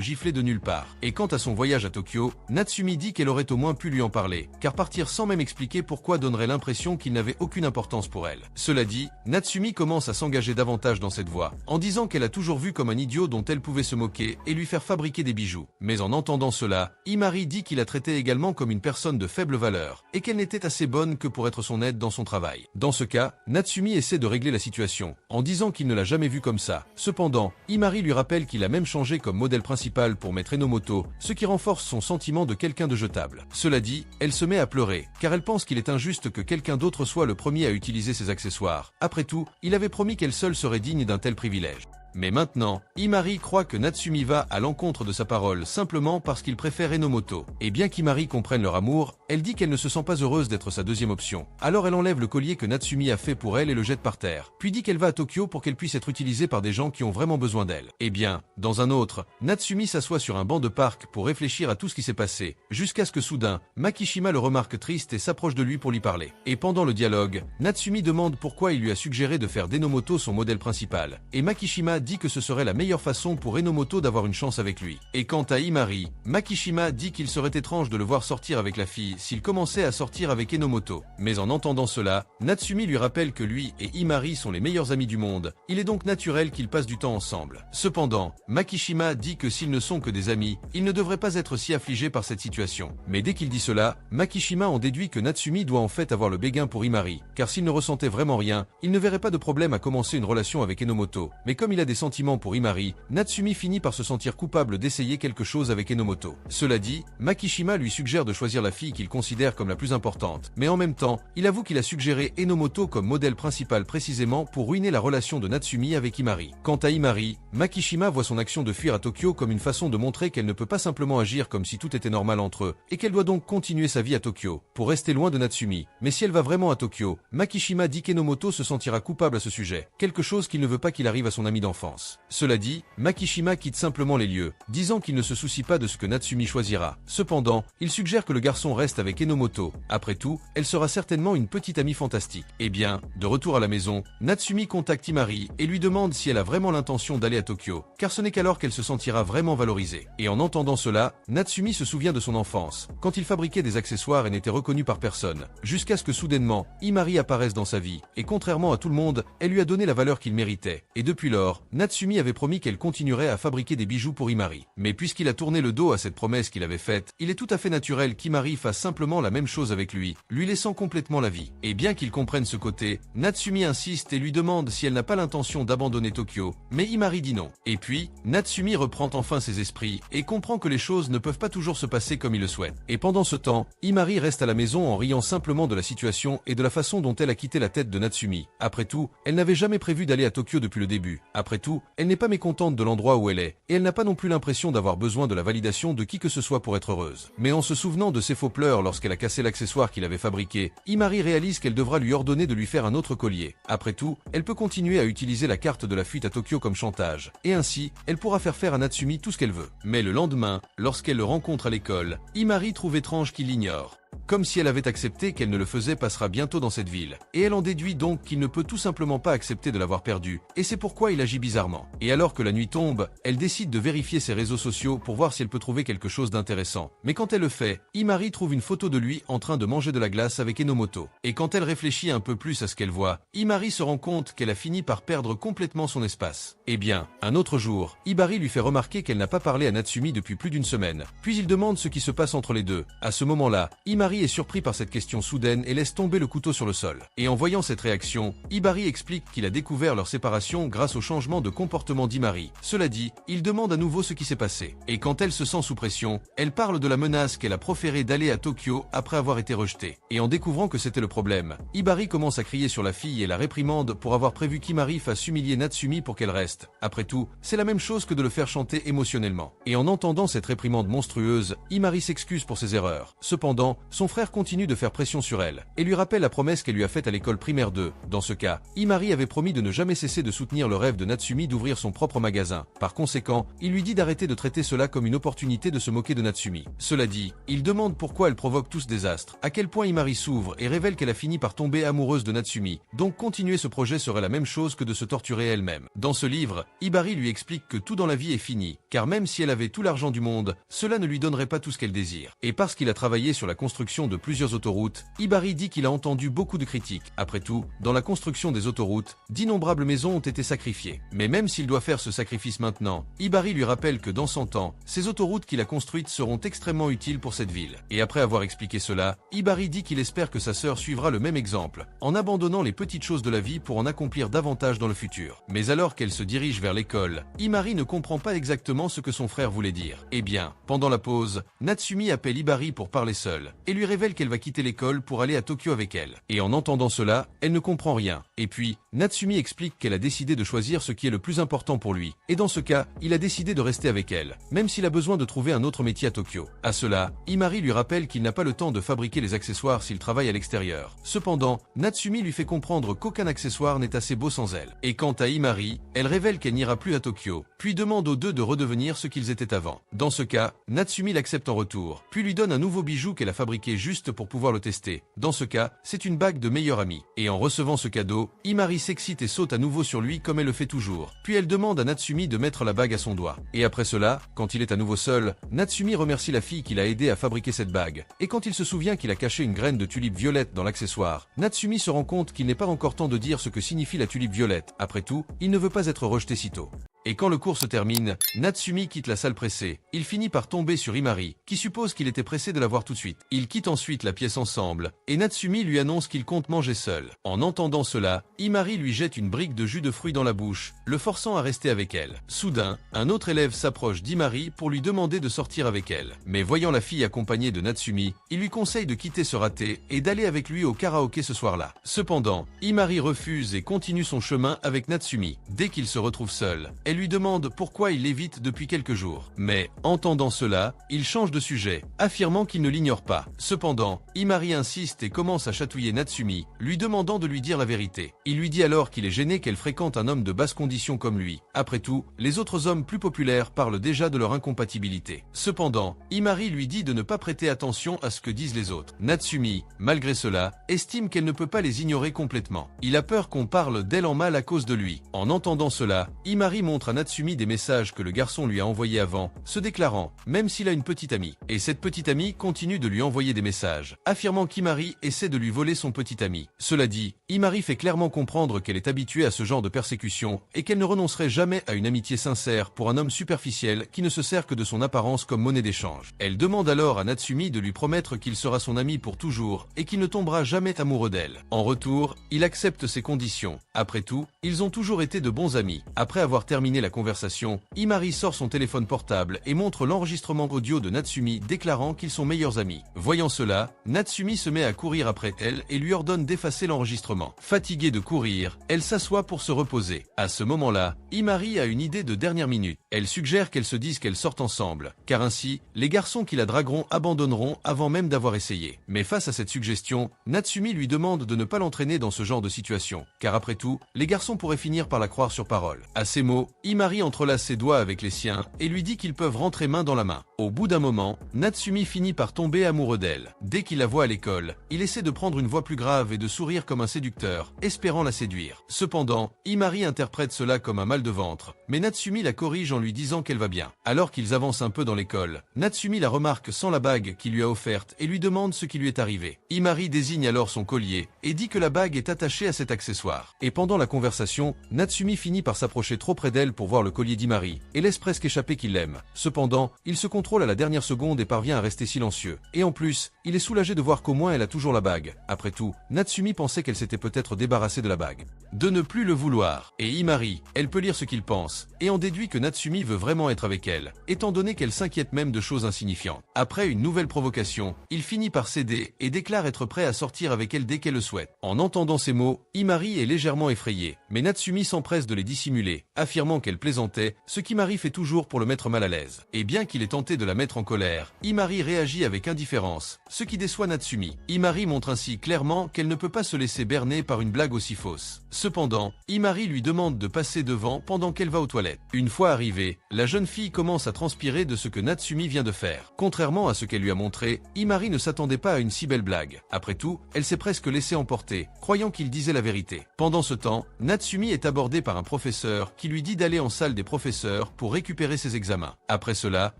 gifler de nulle part. Et quant à son voyage à Tokyo, Natsumi dit qu'elle aurait au moins pu lui en parler, car partir sans même expliquer pourquoi donnerait l'impression qu'il n'avait aucune importance pour elle. Cela dit, Natsumi commence à s'engager davantage dans cette voie, en disant qu'elle a toujours vu comme un idiot dont elle pouvait se moquer et lui faire fabriquer des bijoux. Mais en entendant cela, Imari dit qu'il la traitait également comme une personne de faible valeur, et qu'elle n'était assez bonne que pour être son aide dans son travail. Dans ce cas, Natsumi essaie de régler la situation, en disant qu'il ne l'a jamais vu comme ça. Cependant, Imari lui rappelle qu'il a même changé comme modèle principal pour mettre Enomoto, ce qui renforce son sentiment de quelqu'un de jetable. Cela dit, elle se met à pleurer, car elle pense qu'il est injuste que quelqu'un d'autre soit le premier à utiliser ses accessoires. Après tout, il avait promis qu'elle seule serait digne d'un tel privilège. Mais maintenant, Imari croit que Natsumi va à l'encontre de sa parole simplement parce qu'il préfère Enomoto. Et bien qu'Imari comprenne leur amour, elle dit qu'elle ne se sent pas heureuse d'être sa deuxième option. Alors elle enlève le collier que Natsumi a fait pour elle et le jette par terre. Puis dit qu'elle va à Tokyo pour qu'elle puisse être utilisée par des gens qui ont vraiment besoin d'elle. Et bien, dans un autre, Natsumi s'assoit sur un banc de parc pour réfléchir à tout ce qui s'est passé, jusqu'à ce que soudain, Makishima le remarque triste et s'approche de lui pour lui parler. Et pendant le dialogue, Natsumi demande pourquoi il lui a suggéré de faire d'Enomoto son modèle principal. Et Makishima dit que ce serait la meilleure façon pour Enomoto d'avoir une chance avec lui. Et quant à Imari, Makishima dit qu'il serait étrange de le voir sortir avec la fille s'il commençait à sortir avec Enomoto. Mais en entendant cela, Natsumi lui rappelle que lui et Imari sont les meilleurs amis du monde, il est donc naturel qu'ils passent du temps ensemble. Cependant, Makishima dit que s'ils ne sont que des amis, il ne devrait pas être si affligé par cette situation. Mais dès qu'il dit cela, Makishima en déduit que Natsumi doit en fait avoir le béguin pour Imari, car s'il ne ressentait vraiment rien, il ne verrait pas de problème à commencer une relation avec Enomoto. Mais comme il a des sentiments pour Imari, Natsumi finit par se sentir coupable d'essayer quelque chose avec Enomoto. Cela dit, Makishima lui suggère de choisir la fille qu'il considère comme la plus importante, mais en même temps, il avoue qu'il a suggéré Enomoto comme modèle principal précisément pour ruiner la relation de Natsumi avec Imari. Quant à Imari, Makishima voit son action de fuir à Tokyo comme une façon de montrer qu'elle ne peut pas simplement agir comme si tout était normal entre eux, et qu'elle doit donc continuer sa vie à Tokyo, pour rester loin de Natsumi. Mais si elle va vraiment à Tokyo, Makishima dit qu'Enomoto se sentira coupable à ce sujet, quelque chose qu'il ne veut pas qu'il arrive à son ami d'enfance. Cela dit, Makishima quitte simplement les lieux, disant qu'il ne se soucie pas de ce que Natsumi choisira. Cependant, il suggère que le garçon reste avec Enomoto. Après tout, elle sera certainement une petite amie fantastique. Eh bien, de retour à la maison, Natsumi contacte Imari et lui demande si elle a vraiment l'intention d'aller à Tokyo, car ce n'est qu'alors qu'elle se sentira vraiment valorisée. Et en entendant cela, Natsumi se souvient de son enfance, quand il fabriquait des accessoires et n'était reconnu par personne, jusqu'à ce que soudainement, Imari apparaisse dans sa vie, et contrairement à tout le monde, elle lui a donné la valeur qu'il méritait. Et depuis lors, Natsumi avait promis qu'elle continuerait à fabriquer des bijoux pour Imari. Mais puisqu'il a tourné le dos à cette promesse qu'il avait faite, il est tout à fait naturel qu'Imari fasse simplement la même chose avec lui laissant complètement la vie. Et bien qu'il comprenne ce côté, Natsumi insiste et lui demande si elle n'a pas l'intention d'abandonner Tokyo, mais Imari dit non. Et puis, Natsumi reprend enfin ses esprits et comprend que les choses ne peuvent pas toujours se passer comme il le souhaite. Et pendant ce temps, Imari reste à la maison en riant simplement de la situation et de la façon dont elle a quitté la tête de Natsumi. Après tout, elle n'avait jamais prévu d'aller à Tokyo depuis le début. Après tout, elle n'est pas mécontente de l'endroit où elle est, et elle n'a pas non plus l'impression d'avoir besoin de la validation de qui que ce soit pour être heureuse. Mais en se souvenant de ses faux pleurs lorsqu'elle a cassé l'accessoire qu'il avait fabriqué, Imari réalise qu'elle devra lui ordonner de lui faire un autre collier. Après tout, elle peut continuer à utiliser la carte de la fuite à Tokyo comme chantage, et ainsi, elle pourra faire à Natsumi tout ce qu'elle veut. Mais le lendemain, lorsqu'elle le rencontre à l'école, Imari trouve étrange qu'il l'ignore. Comme si elle avait accepté qu'elle ne le faisait passera bientôt dans cette ville. Et elle en déduit donc qu'il ne peut tout simplement pas accepter de l'avoir perdu, et c'est pourquoi il agit bizarrement. Et alors que la nuit tombe, elle décide de vérifier ses réseaux sociaux pour voir si elle peut trouver quelque chose d'intéressant. Mais quand elle le fait, Imari trouve une photo de lui en train de manger de la glace avec Enomoto. Et quand elle réfléchit un peu plus à ce qu'elle voit, Imari se rend compte qu'elle a fini par perdre complètement son espace. Eh bien, un autre jour, Imari lui fait remarquer qu'elle n'a pas parlé à Natsumi depuis plus d'une semaine. Puis il demande ce qui se passe entre les deux. À ce moment-là, Imari est surpris par cette question soudaine et laisse tomber le couteau sur le sol. Et en voyant cette réaction, Imari explique qu'il a découvert leur séparation grâce au changement de comportement d'Imari. Cela dit, il demande à nouveau ce qui s'est passé. Et quand elle se sent sous pression, elle parle de la menace qu'elle a proférée d'aller à Tokyo après avoir été rejetée. Et en découvrant que c'était le problème, Imari commence à crier sur la fille et la réprimande pour avoir prévu qu'Imari fasse humilier Natsumi pour qu'elle reste. Après tout, c'est la même chose que de le faire chanter émotionnellement. Et en entendant cette réprimande monstrueuse, Imari s'excuse pour ses erreurs. Cependant, son frère continue de faire pression sur elle, et lui rappelle la promesse qu'elle lui a faite à l'école primaire 2. Dans ce cas, Imari avait promis de ne jamais cesser de soutenir le rêve de Natsumi d'ouvrir son propre magasin. Par conséquent, il lui dit d'arrêter de traiter cela comme une opportunité de se moquer de Natsumi. Cela dit, il demande pourquoi elle provoque tout ce désastre, à quel point Imari s'ouvre et révèle qu'elle a fini par tomber amoureuse de Natsumi. Donc continuer ce projet serait la même chose que de se torturer elle-même. Dans ce livre, Imari lui explique que tout dans la vie est fini, car même si elle avait tout l'argent du monde, cela ne lui donnerait pas tout ce qu'elle désire. Et parce qu'il a travaillé sur la construction de plusieurs autoroutes, Imari dit qu'il a entendu beaucoup de critiques. Après tout, dans la construction des autoroutes, d'innombrables maisons ont été sacrifiées. Mais même s'il doit faire ce sacrifice maintenant, Imari lui rappelle que dans 100 ans, ces autoroutes qu'il a construites seront extrêmement utiles pour cette ville. Et après avoir expliqué cela, Imari dit qu'il espère que sa sœur suivra le même exemple, en abandonnant les petites choses de la vie pour en accomplir davantage dans le futur. Mais alors qu'elle se dirige vers l'école, Imari ne comprend pas exactement ce que son frère voulait dire. Eh bien, pendant la pause, Natsumi appelle Imari pour parler seule, et lui révèle qu'elle va quitter l'école pour aller à Tokyo avec elle. Et en entendant cela, elle ne comprend rien. Et puis, Natsumi explique qu'elle a décidé de choisir ce qui est le plus important pour lui. Et dans ce cas, il a décidé de rester avec elle, même s'il a besoin de trouver un autre métier à Tokyo. À cela, Imari lui rappelle qu'il n'a pas le temps de fabriquer les accessoires s'il travaille à l'extérieur. Cependant, Natsumi lui fait comprendre qu'aucun accessoire n'est assez beau sans elle. Et quant à Imari, elle révèle qu'elle n'ira plus à Tokyo, puis demande aux deux de redevenir ce qu'ils étaient avant. Dans ce cas, Natsumi l'accepte en retour, puis lui donne un nouveau bijou qu'elle a fabriqué fabriqué juste pour pouvoir le tester. Dans ce cas, c'est une bague de meilleur ami. Et en recevant ce cadeau, Imari s'excite et saute à nouveau sur lui comme elle le fait toujours. Puis elle demande à Natsumi de mettre la bague à son doigt. Et après cela, quand il est à nouveau seul, Natsumi remercie la fille qui l'a aidé à fabriquer cette bague. Et quand il se souvient qu'il a caché une graine de tulipe violette dans l'accessoire, Natsumi se rend compte qu'il n'est pas encore temps de dire ce que signifie la tulipe violette. Après tout, il ne veut pas être rejeté sitôt. Et quand le cours se termine, Natsumi quitte la salle pressée. Il finit par tomber sur Imari, qui suppose qu'il était pressé de la voir tout de suite. Ils quittent ensuite la pièce ensemble, et Natsumi lui annonce qu'il compte manger seul. En entendant cela, Imari lui jette une brique de jus de fruits dans la bouche, le forçant à rester avec elle. Soudain, un autre élève s'approche d'Imari pour lui demander de sortir avec elle. Mais voyant la fille accompagnée de Natsumi, il lui conseille de quitter ce raté et d'aller avec lui au karaoké ce soir-là. Cependant, Imari refuse et continue son chemin avec Natsumi. Dès qu'il se retrouve seul, elle lui demande pourquoi il l'évite depuis quelques jours. Mais, entendant cela, il change de sujet, affirmant qu'il ne l'ignore pas. Cependant, Imari insiste et commence à chatouiller Natsumi, lui demandant de lui dire la vérité. Il lui dit alors qu'il est gêné qu'elle fréquente un homme de basse condition comme lui. Après tout, les autres hommes plus populaires parlent déjà de leur incompatibilité. Cependant, Imari lui dit de ne pas prêter attention à ce que disent les autres. Natsumi, malgré cela, estime qu'elle ne peut pas les ignorer complètement. Il a peur qu'on parle d'elle en mal à cause de lui. En entendant cela, Imari montre à Natsumi des messages que le garçon lui a envoyés avant, se déclarant, même s'il a une petite amie. Et cette petite amie continue de lui envoyer des messages, affirmant qu'Imari essaie de lui voler son petit ami. Cela dit, Imari fait clairement comprendre qu'elle est habituée à ce genre de persécution et qu'elle ne renoncerait jamais à une amitié sincère pour un homme superficiel qui ne se sert que de son apparence comme monnaie d'échange. Elle demande alors à Natsumi de lui promettre qu'il sera son ami pour toujours et qu'il ne tombera jamais amoureux d'elle. En retour, il accepte ses conditions. Après tout, ils ont toujours été de bons amis. Après avoir terminé la conversation, Imari sort son téléphone portable et montre l'enregistrement audio de Natsumi déclarant qu'ils sont meilleurs amis. Voyant cela, Natsumi se met à courir après elle et lui ordonne d'effacer l'enregistrement. Fatiguée de courir, elle s'assoit pour se reposer. À ce moment-là, Imari a une idée de dernière minute. Elle suggère qu'elles se disent qu'elles sortent ensemble, car ainsi, les garçons qui la dragueront abandonneront avant même d'avoir essayé. Mais face à cette suggestion, Natsumi lui demande de ne pas l'entraîner dans ce genre de situation, car après tout, les garçons pourraient finir par la croire sur parole. À ces mots, Imari entrelace ses doigts avec les siens et lui dit qu'ils peuvent rentrer main dans la main. Au bout d'un moment, Natsumi finit par tomber amoureux d'elle. Dès qu'il la voit à l'école, il essaie de prendre une voix plus grave et de sourire comme un séducteur, espérant la séduire. Cependant, Imari interprète cela comme un mal de ventre, mais Natsumi la corrige en lui disant qu'elle va bien. Alors qu'ils avancent un peu dans l'école, Natsumi la remarque sans la bague qu'il lui a offerte et lui demande ce qui lui est arrivé. Imari désigne alors son collier et dit que la bague est attachée à cet accessoire. Et pendant la conversation, Natsumi finit par s'approcher trop près d'elle pour voir le collier d'Imari et laisse presque échapper qu'il l'aime. Cependant, il se contrôle à la dernière seconde et parvient à rester silencieux. Et en plus, il est soulagé de voir qu'au moins elle a toujours la bague. Après tout, Natsumi pensait qu'elle s'était peut-être débarrassée de la bague. De ne plus le vouloir. Et Imari, elle peut lire ce qu'il pense, et en déduit que Natsumi veut vraiment être avec elle, étant donné qu'elle s'inquiète même de choses insignifiantes. Après une nouvelle provocation, il finit par céder et déclare être prêt à sortir avec elle dès qu'elle le souhaite. En entendant ces mots, Imari est légèrement effrayée, mais Natsumi s'empresse de les dissimuler, affirmant qu'elle plaisantait, ce qu'Imari fait toujours pour le mettre mal à l'aise. Et bien qu'il ait tenté de la mettre en colère, Imari réagit avec indifférence, ce qui déçoit Natsumi. Imari montre ainsi clairement qu'elle ne peut pas se laisser berner par une blague aussi fausse. Cependant, Imari lui demande de passer devant pendant qu'elle va aux toilettes. Une fois arrivée, la jeune fille commence à transpirer de ce que Natsumi vient de faire. Contrairement à ce qu'elle lui a montré, Imari ne s'attendait pas à une si belle blague. Après tout, elle s'est presque laissée emporter, croyant qu'il disait la vérité. Pendant ce temps, Natsumi est abordée par un professeur qui lui dit d'aller en salle des professeurs pour récupérer ses examens. Après cela,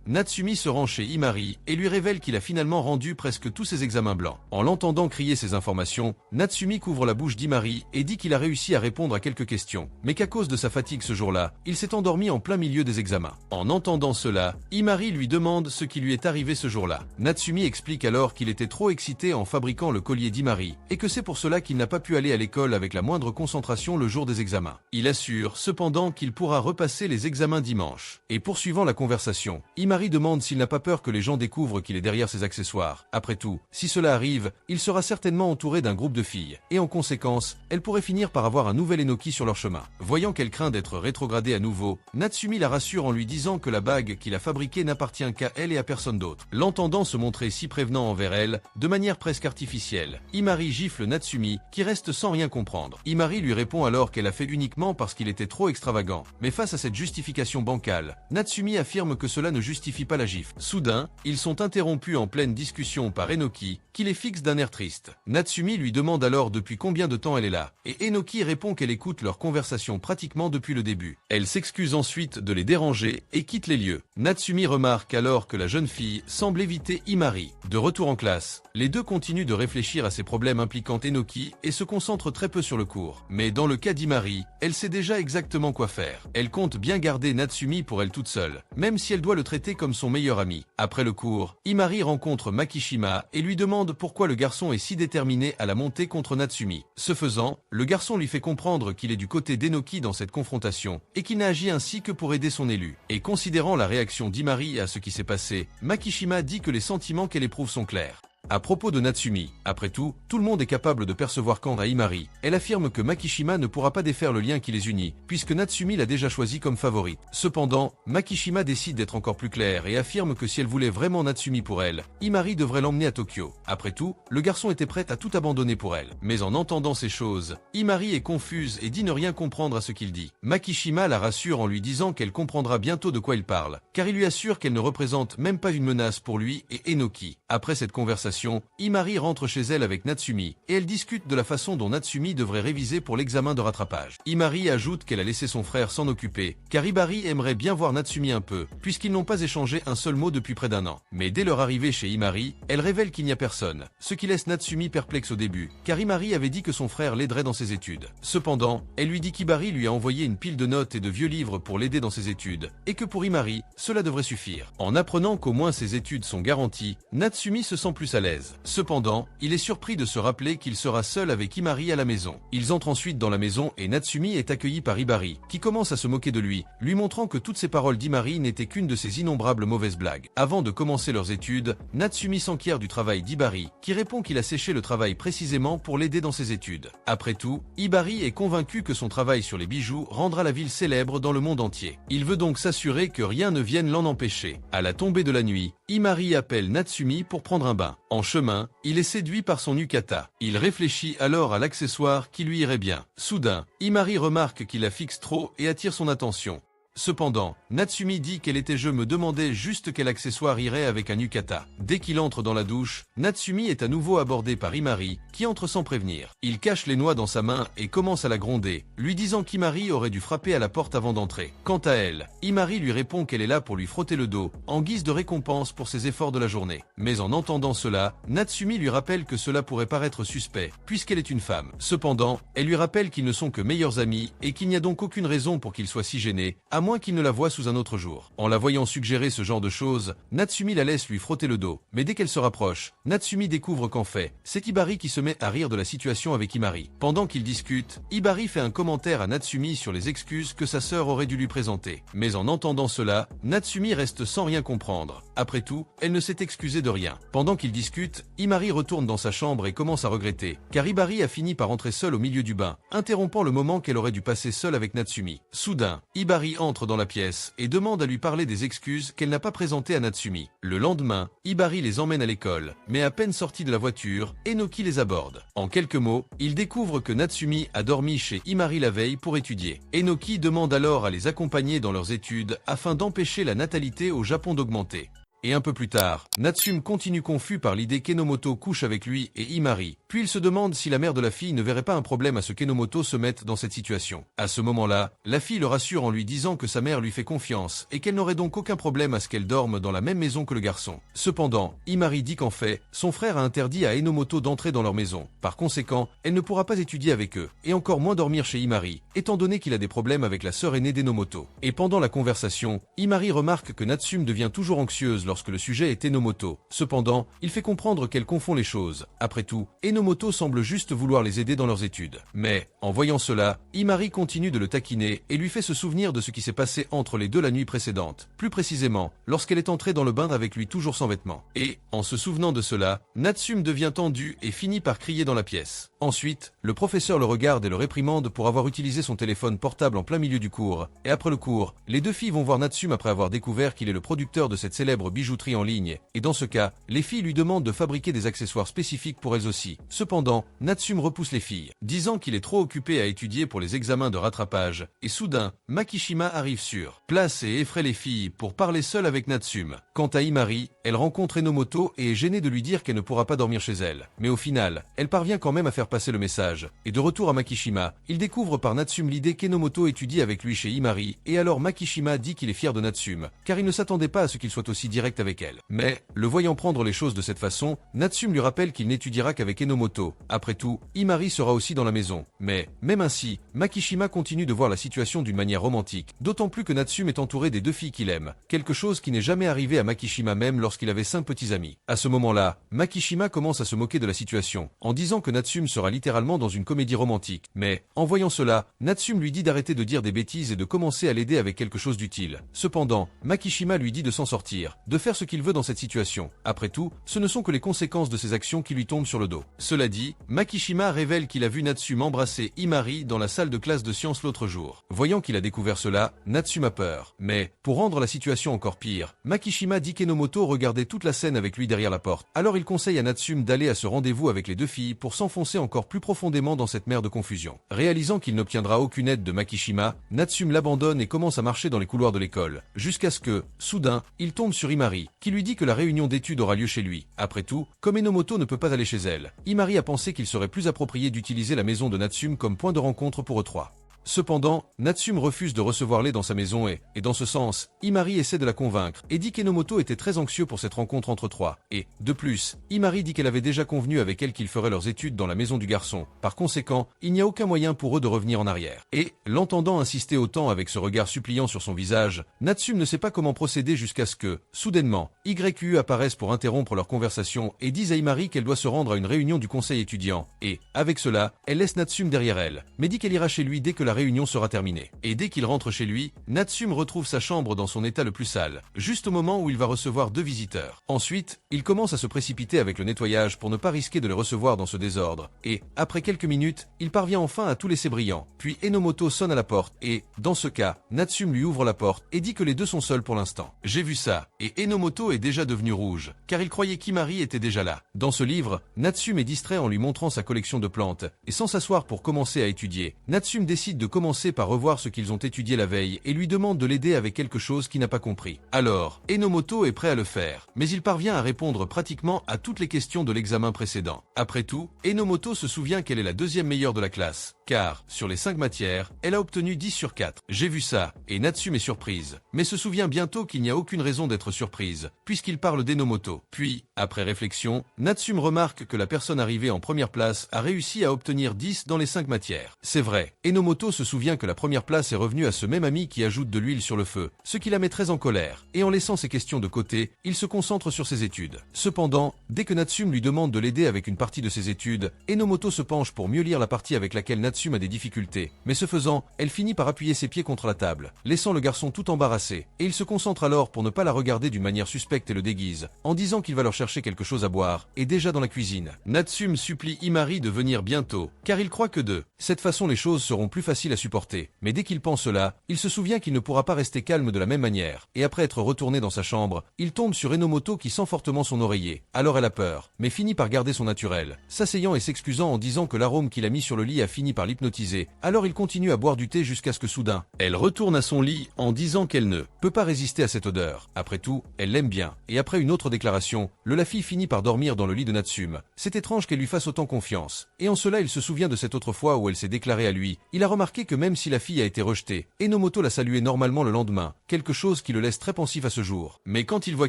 Natsumi se rend chez Imari et lui révèle qu'il a finalement rendu presque tous ses examens blancs. En l'entendant crier ces informations, Natsumi couvre la bouche d'Imari et dit qu'il a réussi à répondre à quelques questions, mais qu'à cause de sa fatigue ce jour-là, il s'est endormi en plein milieu des examens. En entendant cela, Imari lui demande ce qui lui est arrivé ce jour-là. Natsumi explique alors qu'il était trop excité en fabriquant le collier d'Imari et que c'est pour cela qu'il n'a pas pu aller à l'école avec la moindre concentration le jour des examens. Il assure cependant qu'il pourra repasser les examens dimanche. Et poursuivant la conversation, Imari demande s'il n'a pas peur que les gens découvrent qu'il est derrière ses accessoires. Après tout, si cela arrive, il sera certainement entouré d'un groupe de filles, et en conséquence, elle pourrait finir par avoir un nouvel Enoki sur leur chemin. Voyant qu'elle craint d'être rétrogradée à nouveau, Natsumi la rassure en lui disant que la bague qu'il a fabriquée n'appartient qu'à elle et à personne d'autre. L'entendant se montrer si prévenant envers elle, de manière presque artificielle, Imari gifle Natsumi, qui reste sans rien comprendre. Imari lui répond alors qu'elle a fait uniquement parce qu'il était trop extravagant, Mais face à cette justification bancale, Natsumi affirme que cela ne justifie pas la gifle. Soudain, ils sont interrompus en pleine discussion par Enoki, qui les fixe d'un air triste. Natsumi lui demande alors depuis combien de temps elle est là, et Enoki répond qu'elle écoute leur conversation pratiquement depuis le début. Elle s'excuse ensuite de les déranger et quitte les lieux. Natsumi remarque alors que la jeune fille semble éviter Imari. De retour en classe, les deux continuent de réfléchir à ces problèmes impliquant Enoki et se concentrent très peu sur le cours. Mais dans le cas d'Imari, elle sait déjà exactement quoi faire. Elle compte bien garder Natsumi pour elle toute seule, même si elle doit le traiter comme son meilleur ami. Après le cours, Imari rencontre Makishima et lui demande pourquoi le garçon est si déterminé à la monter contre Natsumi. Ce faisant, le garçon lui fait comprendre qu'il est du côté d'Enoki dans cette confrontation et qu'il n'a agi ainsi que pour aider son élu. Et considérant la réaction d'Imari à ce qui s'est passé, Makishima dit que les sentiments qu'elle éprouve sont clairs. À propos de Natsumi, après tout le monde est capable de percevoir quant à Imari. Elle affirme que Makishima ne pourra pas défaire le lien qui les unit, puisque Natsumi l'a déjà choisi comme favorite. Cependant, Makishima décide d'être encore plus claire et affirme que si elle voulait vraiment Natsumi pour elle, Imari devrait l'emmener à Tokyo. Après tout, le garçon était prêt à tout abandonner pour elle. Mais en entendant ces choses, Imari est confuse et dit ne rien comprendre à ce qu'il dit. Makishima la rassure en lui disant qu'elle comprendra bientôt de quoi il parle, car il lui assure qu'elle ne représente même pas une menace pour lui et Enoki. Après cette conversation, Imari rentre chez elle avec Natsumi et elle discute de la façon dont Natsumi devrait réviser pour l'examen de rattrapage. Imari ajoute qu'elle a laissé son frère s'en occuper, car Imari aimerait bien voir Natsumi un peu, puisqu'ils n'ont pas échangé un seul mot depuis près d'un an. Mais dès leur arrivée chez Imari, elle révèle qu'il n'y a personne, ce qui laisse Natsumi perplexe au début, car Imari avait dit que son frère l'aiderait dans ses études. Cependant, elle lui dit qu'Imari lui a envoyé une pile de notes et de vieux livres pour l'aider dans ses études, et que pour Imari, cela devrait suffire. En apprenant qu'au moins ses études sont garanties, Natsumi se sent plus à l'aise. Cependant, il est surpris de se rappeler qu'il sera seul avec Imari à la maison. Ils entrent ensuite dans la maison et Natsumi est accueilli par Ibari, qui commence à se moquer de lui, lui montrant que toutes ces paroles d'Imari n'étaient qu'une de ses innombrables mauvaises blagues. Avant de commencer leurs études, Natsumi s'enquiert du travail d'Ibari, qui répond qu'il a séché le travail précisément pour l'aider dans ses études. Après tout, Ibari est convaincu que son travail sur les bijoux rendra la ville célèbre dans le monde entier. Il veut donc s'assurer que rien ne vienne l'en empêcher. À la tombée de la nuit, Imari appelle Natsumi pour prendre un bain. En chemin, il est séduit par son yukata. Il réfléchit alors à l'accessoire qui lui irait bien. Soudain, Imari remarque qu'il la fixe trop et attire son attention. Cependant, Natsumi dit qu'elle était je me demandais juste quel accessoire irait avec un yukata. Dès qu'il entre dans la douche, Natsumi est à nouveau abordé par Imari, qui entre sans prévenir. Il cache les noix dans sa main et commence à la gronder, lui disant qu'Imari aurait dû frapper à la porte avant d'entrer. Quant à elle, Imari lui répond qu'elle est là pour lui frotter le dos, en guise de récompense pour ses efforts de la journée. Mais en entendant cela, Natsumi lui rappelle que cela pourrait paraître suspect, puisqu'elle est une femme. Cependant, elle lui rappelle qu'ils ne sont que meilleurs amis et qu'il n'y a donc aucune raison pour qu'il soit si gêné, à moins qu'il ne la voie sous un autre jour. En la voyant suggérer ce genre de choses, Natsumi la laisse lui frotter le dos. Mais dès qu'elle se rapproche, Natsumi découvre qu'en fait, c'est Ibari qui se met à rire de la situation avec Imari. Pendant qu'ils discutent, Ibari fait un commentaire à Natsumi sur les excuses que sa sœur aurait dû lui présenter. Mais en entendant cela, Natsumi reste sans rien comprendre. Après tout, elle ne s'est excusée de rien. Pendant qu'ils discutent, Imari retourne dans sa chambre et commence à regretter, car Ibari a fini par entrer seule au milieu du bain, interrompant le moment qu'elle aurait dû passer seule avec Natsumi. Soudain, Ibari entre dans la pièce et demande à lui parler des excuses qu'elle n'a pas présentées à Natsumi. Le lendemain, Ibari les emmène à l'école, mais à peine sortis de la voiture, Enoki les aborde. En quelques mots, il découvre que Natsumi a dormi chez Imari la veille pour étudier. Enoki demande alors à les accompagner dans leurs études afin d'empêcher la natalité au Japon d'augmenter. Et un peu plus tard, Natsumi continue confus par l'idée qu'Enomoto couche avec lui et Imari, puis il se demande si la mère de la fille ne verrait pas un problème à ce qu'Enomoto se mette dans cette situation. À ce moment-là, la fille le rassure en lui disant que sa mère lui fait confiance et qu'elle n'aurait donc aucun problème à ce qu'elle dorme dans la même maison que le garçon. Cependant, Imari dit qu'en fait, son frère a interdit à Enomoto d'entrer dans leur maison. Par conséquent, elle ne pourra pas étudier avec eux, et encore moins dormir chez Imari, étant donné qu'il a des problèmes avec la sœur aînée d'Enomoto. Et pendant la conversation, Imari remarque que Natsumi devient toujours anxieuse lorsque le sujet est Enomoto. Cependant, il fait comprendre qu'elle confond les choses. Après tout, Enomoto semble juste vouloir les aider dans leurs études. Mais, en voyant cela, Imari continue de le taquiner et lui fait se souvenir de ce qui s'est passé entre les deux la nuit précédente. Plus précisément, lorsqu'elle est entrée dans le bain avec lui toujours sans vêtements. Et, en se souvenant de cela, Natsumi devient tendu et finit par crier dans la pièce. Ensuite, Le professeur le regarde et le réprimande pour avoir utilisé son téléphone portable en plein milieu du cours. Et après le cours, les deux filles vont voir Natsume après avoir découvert qu'il est le producteur de cette célèbre bijouterie en ligne. Et dans ce cas, les filles lui demandent de fabriquer des accessoires spécifiques pour elles aussi. Cependant, Natsume repousse les filles, disant qu'il est trop occupé à étudier pour les examens de rattrapage. Et soudain, Makishima arrive sur place et effraie les filles pour parler seule avec Natsume. Quant à Imari, elle rencontre Enomoto et est gênée de lui dire qu'elle ne pourra pas dormir chez elle. Mais au final, elle parvient quand même à faire passer le message. Et de retour à Makishima, il découvre par Natsume l'idée qu'Enomoto étudie avec lui chez Imari, et alors Makishima dit qu'il est fier de Natsume, car il ne s'attendait pas à ce qu'il soit aussi direct avec elle. Mais, le voyant prendre les choses de cette façon, Natsume lui rappelle qu'il n'étudiera qu'avec Enomoto. Après tout, Imari sera aussi dans la maison. Mais, même ainsi, Makishima continue de voir la situation d'une manière romantique, d'autant plus que Natsume est entouré des deux filles qu'il aime, quelque chose qui n'est jamais arrivé à Makishima même lorsqu'il avait 5 petits amis. À ce moment-là, Makishima commence à se moquer de la situation, en disant que Natsume sera littéralement dans une comédie romantique. Mais, en voyant cela, Natsume lui dit d'arrêter de dire des bêtises et de commencer à l'aider avec quelque chose d'utile. Cependant, Makishima lui dit de s'en sortir, de faire ce qu'il veut dans cette situation. Après tout, ce ne sont que les conséquences de ses actions qui lui tombent sur le dos. Cela dit, Makishima révèle qu'il a vu Natsume embrasser Imari dans la salle de classe de sciences l'autre jour. Voyant qu'il a découvert cela, Natsume a peur. Mais, pour rendre la situation encore pire, Makishima dit qu'Enomoto regardait toute la scène avec lui derrière la porte. Alors il conseille à Natsume d'aller à ce rendez-vous avec les deux filles pour s'enfoncer encore plus profondément dans cette mer de confusion. Réalisant qu'il n'obtiendra aucune aide de Makishima, Natsume l'abandonne et commence à marcher dans les couloirs de l'école. Jusqu'à ce que, soudain, il tombe sur Imari, qui lui dit que la réunion d'études aura lieu chez lui. Après tout, comme Enomoto ne peut pas aller chez elle, Imari a pensé qu'il serait plus approprié d'utiliser la maison de Natsume comme point de rencontre pour eux trois. Cependant, Natsume refuse de recevoir-les dans sa maison et dans ce sens, Imari essaie de la convaincre et dit qu'Enomoto était très anxieux pour cette rencontre entre trois. Et, de plus, Imari dit qu'elle avait déjà convenu avec elle qu'ils feraient leurs études dans la maison du garçon. Par conséquent, il n'y a aucun moyen pour eux de revenir en arrière. Et, l'entendant insister autant avec ce regard suppliant sur son visage, Natsume ne sait pas comment procéder jusqu'à ce que, soudainement, YU apparaissent pour interrompre leur conversation et disent à Imari qu'elle doit se rendre à une réunion du conseil étudiant. Et, avec cela, elle laisse Natsume derrière elle, mais dit qu'elle ira chez lui dès que la réunion sera terminée. Et dès qu'il rentre chez lui, Natsume retrouve sa chambre dans son état le plus sale, juste au moment où il va recevoir 2 visiteurs. Ensuite, il commence à se précipiter avec le nettoyage pour ne pas risquer de les recevoir dans ce désordre. Et, après quelques minutes, il parvient enfin à tout laisser brillant. Puis Enomoto sonne à la porte et, dans ce cas, Natsume lui ouvre la porte et dit que les deux sont seuls pour l'instant. J'ai vu ça, et Enomoto est déjà devenu rouge, car il croyait qu'Imari était déjà là. Dans ce livre, Natsume est distrait en lui montrant sa collection de plantes, et sans s'asseoir pour commencer à étudier, Natsume décide de commencer par revoir ce qu'ils ont étudié la veille et lui demande de l'aider avec quelque chose qu'il n'a pas compris. Alors, Enomoto est prêt à le faire, mais il parvient à répondre pratiquement à toutes les questions de l'examen précédent. Après tout, Enomoto se souvient qu'elle est la 2e meilleure de la classe, car, sur les 5 matières, elle a obtenu 10 sur 4. J'ai vu ça, et Natsume est surprise, mais se souvient bientôt qu'il n'y a aucune raison d'être surprise, puisqu'il parle d'Enomoto. Puis, après réflexion, Natsume remarque que la personne arrivée en première place a réussi à obtenir 10 dans les 5 matières. C'est vrai, Enomoto se souvient que la première place est revenue à ce même ami qui ajoute de l'huile sur le feu, ce qui la met très en colère, et en laissant ses questions de côté, il se concentre sur ses études. Cependant, dès que Natsume lui demande de l'aider avec une partie de ses études, Enomoto se penche pour mieux lire la partie avec laquelle Natsume a des difficultés, mais ce faisant, elle finit par appuyer ses pieds contre la table, laissant le garçon tout embarrassé, et il se concentre alors pour ne pas la regarder d'une manière suspecte et le déguise, en disant qu'il va leur chercher quelque chose à boire, et déjà dans la cuisine. Natsume supplie Imari de venir bientôt, car il croit que de cette façon les choses seront plus faciles à supporter. Mais dès qu'il pense cela, il se souvient qu'il ne pourra pas rester calme de la même manière, et après être retourné dans sa chambre, il tombe sur Enomoto qui sent fortement son oreiller. Alors elle a peur, mais finit par garder son naturel, s'asseyant et s'excusant en disant que l'arôme qu'il a mis sur le lit a fini par l'hypnotiser. Alors il continue à boire du thé jusqu'à ce que soudain, elle retourne à son lit en disant qu'elle ne peut pas résister à cette odeur. Après tout, elle l'aime bien, et après une autre déclaration, la fille finit par dormir dans le lit de Natsume. C'est étrange qu'elle lui fasse autant confiance, et en cela il se souvient de cette autre fois où elle s'est déclarée à lui. Il a remarqué que même si la fille a été rejetée, Enomoto l'a saluée normalement le lendemain, quelque chose qui le laisse très pensif à ce jour. Mais quand il voit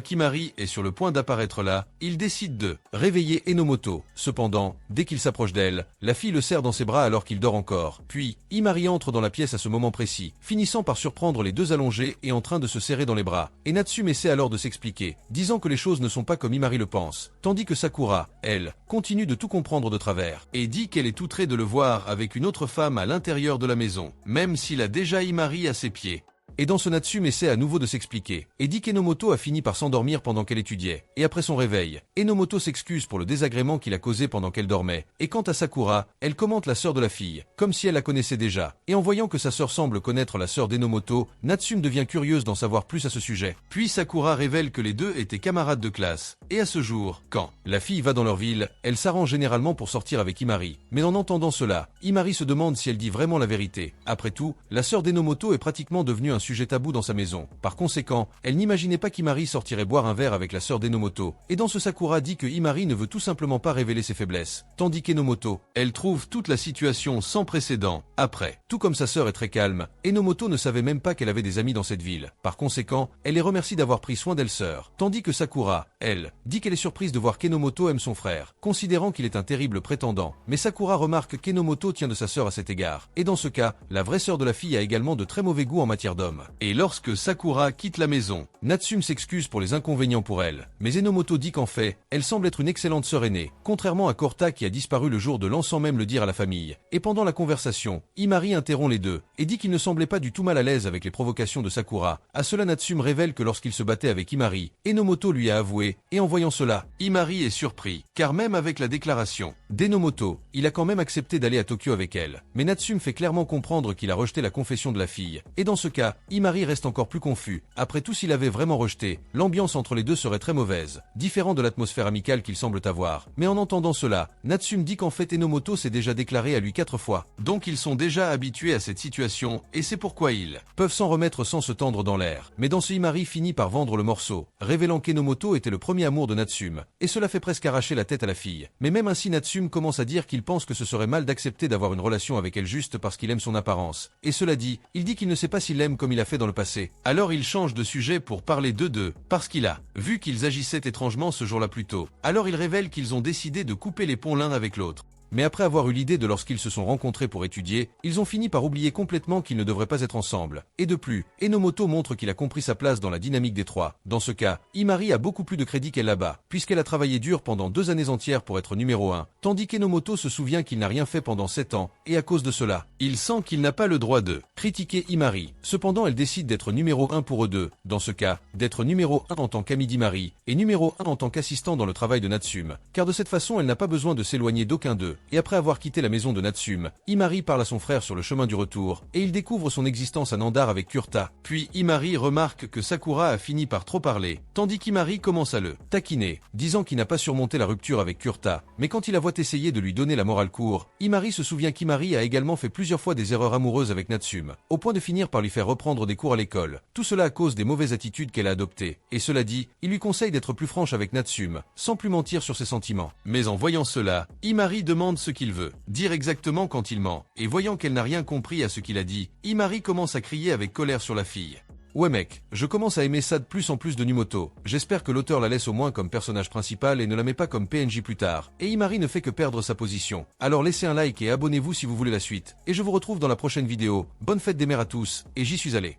qu'Imari est sur le point d'apparaître là, il décide de réveiller Enomoto. Cependant, dès qu'il s'approche d'elle, la fille le serre dans ses bras alors qu'il dort encore. Puis, Imari entre dans la pièce à ce moment précis, finissant par surprendre les deux allongés et en train de se serrer dans les bras. Et Natsume essaie alors de s'expliquer, disant que les choses ne sont pas comme Imari le pense, tandis que Sakura, elle, continue de tout comprendre de travers, et dit qu'elle est outrée de le voir avec une autre femme à l'intérieur de la maison, même s'il a déjà Imari à ses pieds. Et dans ce Natsume essaie à nouveau de s'expliquer, et dit qu'Enomoto a fini par s'endormir pendant qu'elle étudiait. Et après son réveil, Enomoto s'excuse pour le désagrément qu'il a causé pendant qu'elle dormait. Et quant à Sakura, elle commente la sœur de la fille, comme si elle la connaissait déjà. Et en voyant que sa sœur semble connaître la sœur d'Enomoto, Natsume devient curieuse d'en savoir plus à ce sujet. Puis Sakura révèle que les deux étaient camarades de classe. Et à ce jour, quand la fille va dans leur ville, elle s'arrange généralement pour sortir avec Imari. Mais en entendant cela, Imari se demande si elle dit vraiment la vérité. Après tout, la sœur d'Enomoto est pratiquement devenue un sujet tabou dans sa maison. Par conséquent, elle n'imaginait pas qu'Imari sortirait boire un verre avec la sœur d'Enomoto. Et dans ce Sakura dit que Imari ne veut tout simplement pas révéler ses faiblesses. Tandis qu'Enomoto, elle trouve toute la situation sans précédent. Après, tout comme sa sœur est très calme, Enomoto ne savait même pas qu'elle avait des amis dans cette ville. Par conséquent, elle les remercie d'avoir pris soin d'elle sœur. Tandis que Sakura, elle, dit qu'elle est surprise de voir qu'Enomoto aime son frère, considérant qu'il est un terrible prétendant. Mais Sakura remarque qu'Enomoto tient de sa sœur à cet égard. Et dans ce cas, la vraie sœur de la fille a également de très mauvais goût en matière d'hommes. Et lorsque Sakura quitte la maison, Natsume s'excuse pour les inconvénients pour elle. Mais Enomoto dit qu'en fait, elle semble être une excellente sœur aînée, contrairement à Korta qui a disparu le jour de l'an sans même le dire à la famille. Et pendant la conversation, Imari interrompt les deux, et dit qu'il ne semblait pas du tout mal à l'aise avec les provocations de Sakura. À cela Natsume révèle que lorsqu'il se battait avec Imari, Enomoto lui a avoué, et en voyant cela, Imari est surpris, car même avec la déclaration d'Enomoto, il a quand même accepté d'aller à Tokyo avec elle. Mais Natsume fait clairement comprendre qu'il a rejeté la confession de la fille. Et dans ce cas, Imari reste encore plus confus. Après tout, s'il avait vraiment rejeté, l'ambiance entre les deux serait très mauvaise, différent de l'atmosphère amicale qu'ils semblent avoir. Mais en entendant cela, Natsume dit qu'en fait Enomoto s'est déjà déclaré à lui 4 fois. Donc ils sont déjà habitués à cette situation, et c'est pourquoi ils peuvent s'en remettre sans se tendre dans l'air. Mais dans ce Imari finit par vendre le morceau, révélant qu'Enomoto était le premier amour de Natsume. Et cela fait presque arracher la tête à la fille. Mais même ainsi Natsume commence à dire qu'il pense que ce serait mal d'accepter d'avoir une relation avec elle juste parce qu'il aime son apparence. Et cela dit, il dit qu'il ne sait pas s'il l'aime comme il a fait dans le passé. Alors il change de sujet pour parler d'eux deux, parce qu'il a vu qu'ils agissaient étrangement ce jour-là plus tôt. Alors il révèle qu'ils ont décidé de couper les ponts l'un avec l'autre. Mais après avoir eu l'idée de lorsqu'ils se sont rencontrés pour étudier, ils ont fini par oublier complètement qu'ils ne devraient pas être ensemble. Et de plus, Enomoto montre qu'il a compris sa place dans la dynamique des trois. Dans ce cas, Imari a beaucoup plus de crédit qu'elle là-bas, puisqu'elle a travaillé dur pendant 2 années entières pour être numéro 1, tandis qu'Enomoto se souvient qu'il n'a rien fait pendant 7 ans, et à cause de cela, il sent qu'il n'a pas le droit de critiquer Imari. Cependant, elle décide d'être numéro 1 pour eux deux, dans ce cas, d'être numéro 1 en tant qu'ami d'Imari, et numéro 1 en tant qu'assistant dans le travail de Natsume, car de cette façon elle n'a pas besoin de s'éloigner d'aucun d'eux. Et après avoir quitté la maison de Natsume, Imari parle à son frère sur le chemin du retour, et il découvre son existence à Nandar avec Kurta. Puis Imari remarque que Sakura a fini par trop parler, tandis qu'Imari commence à le taquiner, disant qu'il n'a pas surmonté la rupture avec Kurta. Mais quand il la voit essayer de lui donner la morale court, Imari se souvient qu'Imari a également fait plusieurs fois des erreurs amoureuses avec Natsume, au point de finir par lui faire reprendre des cours à l'école. Tout cela à cause des mauvaises attitudes qu'elle a adoptées. Et cela dit, il lui conseille d'être plus franche avec Natsume, sans plus mentir sur ses sentiments. Mais en voyant cela, Imari demande ce qu'il veut dire exactement quand il ment, et voyant qu'elle n'a rien compris à ce qu'il a dit, Imari commence à crier avec colère sur la fille. Ouais mec, je commence à aimer ça de plus en plus de Numoto. J'espère que l'auteur la laisse au moins comme personnage principal et ne la met pas comme PNJ plus tard. Et Imari ne fait que perdre sa position. Alors laissez un like et abonnez-vous si vous voulez la suite. Et je vous retrouve dans la prochaine vidéo. Bonne fête des mères à tous, et j'y suis allé.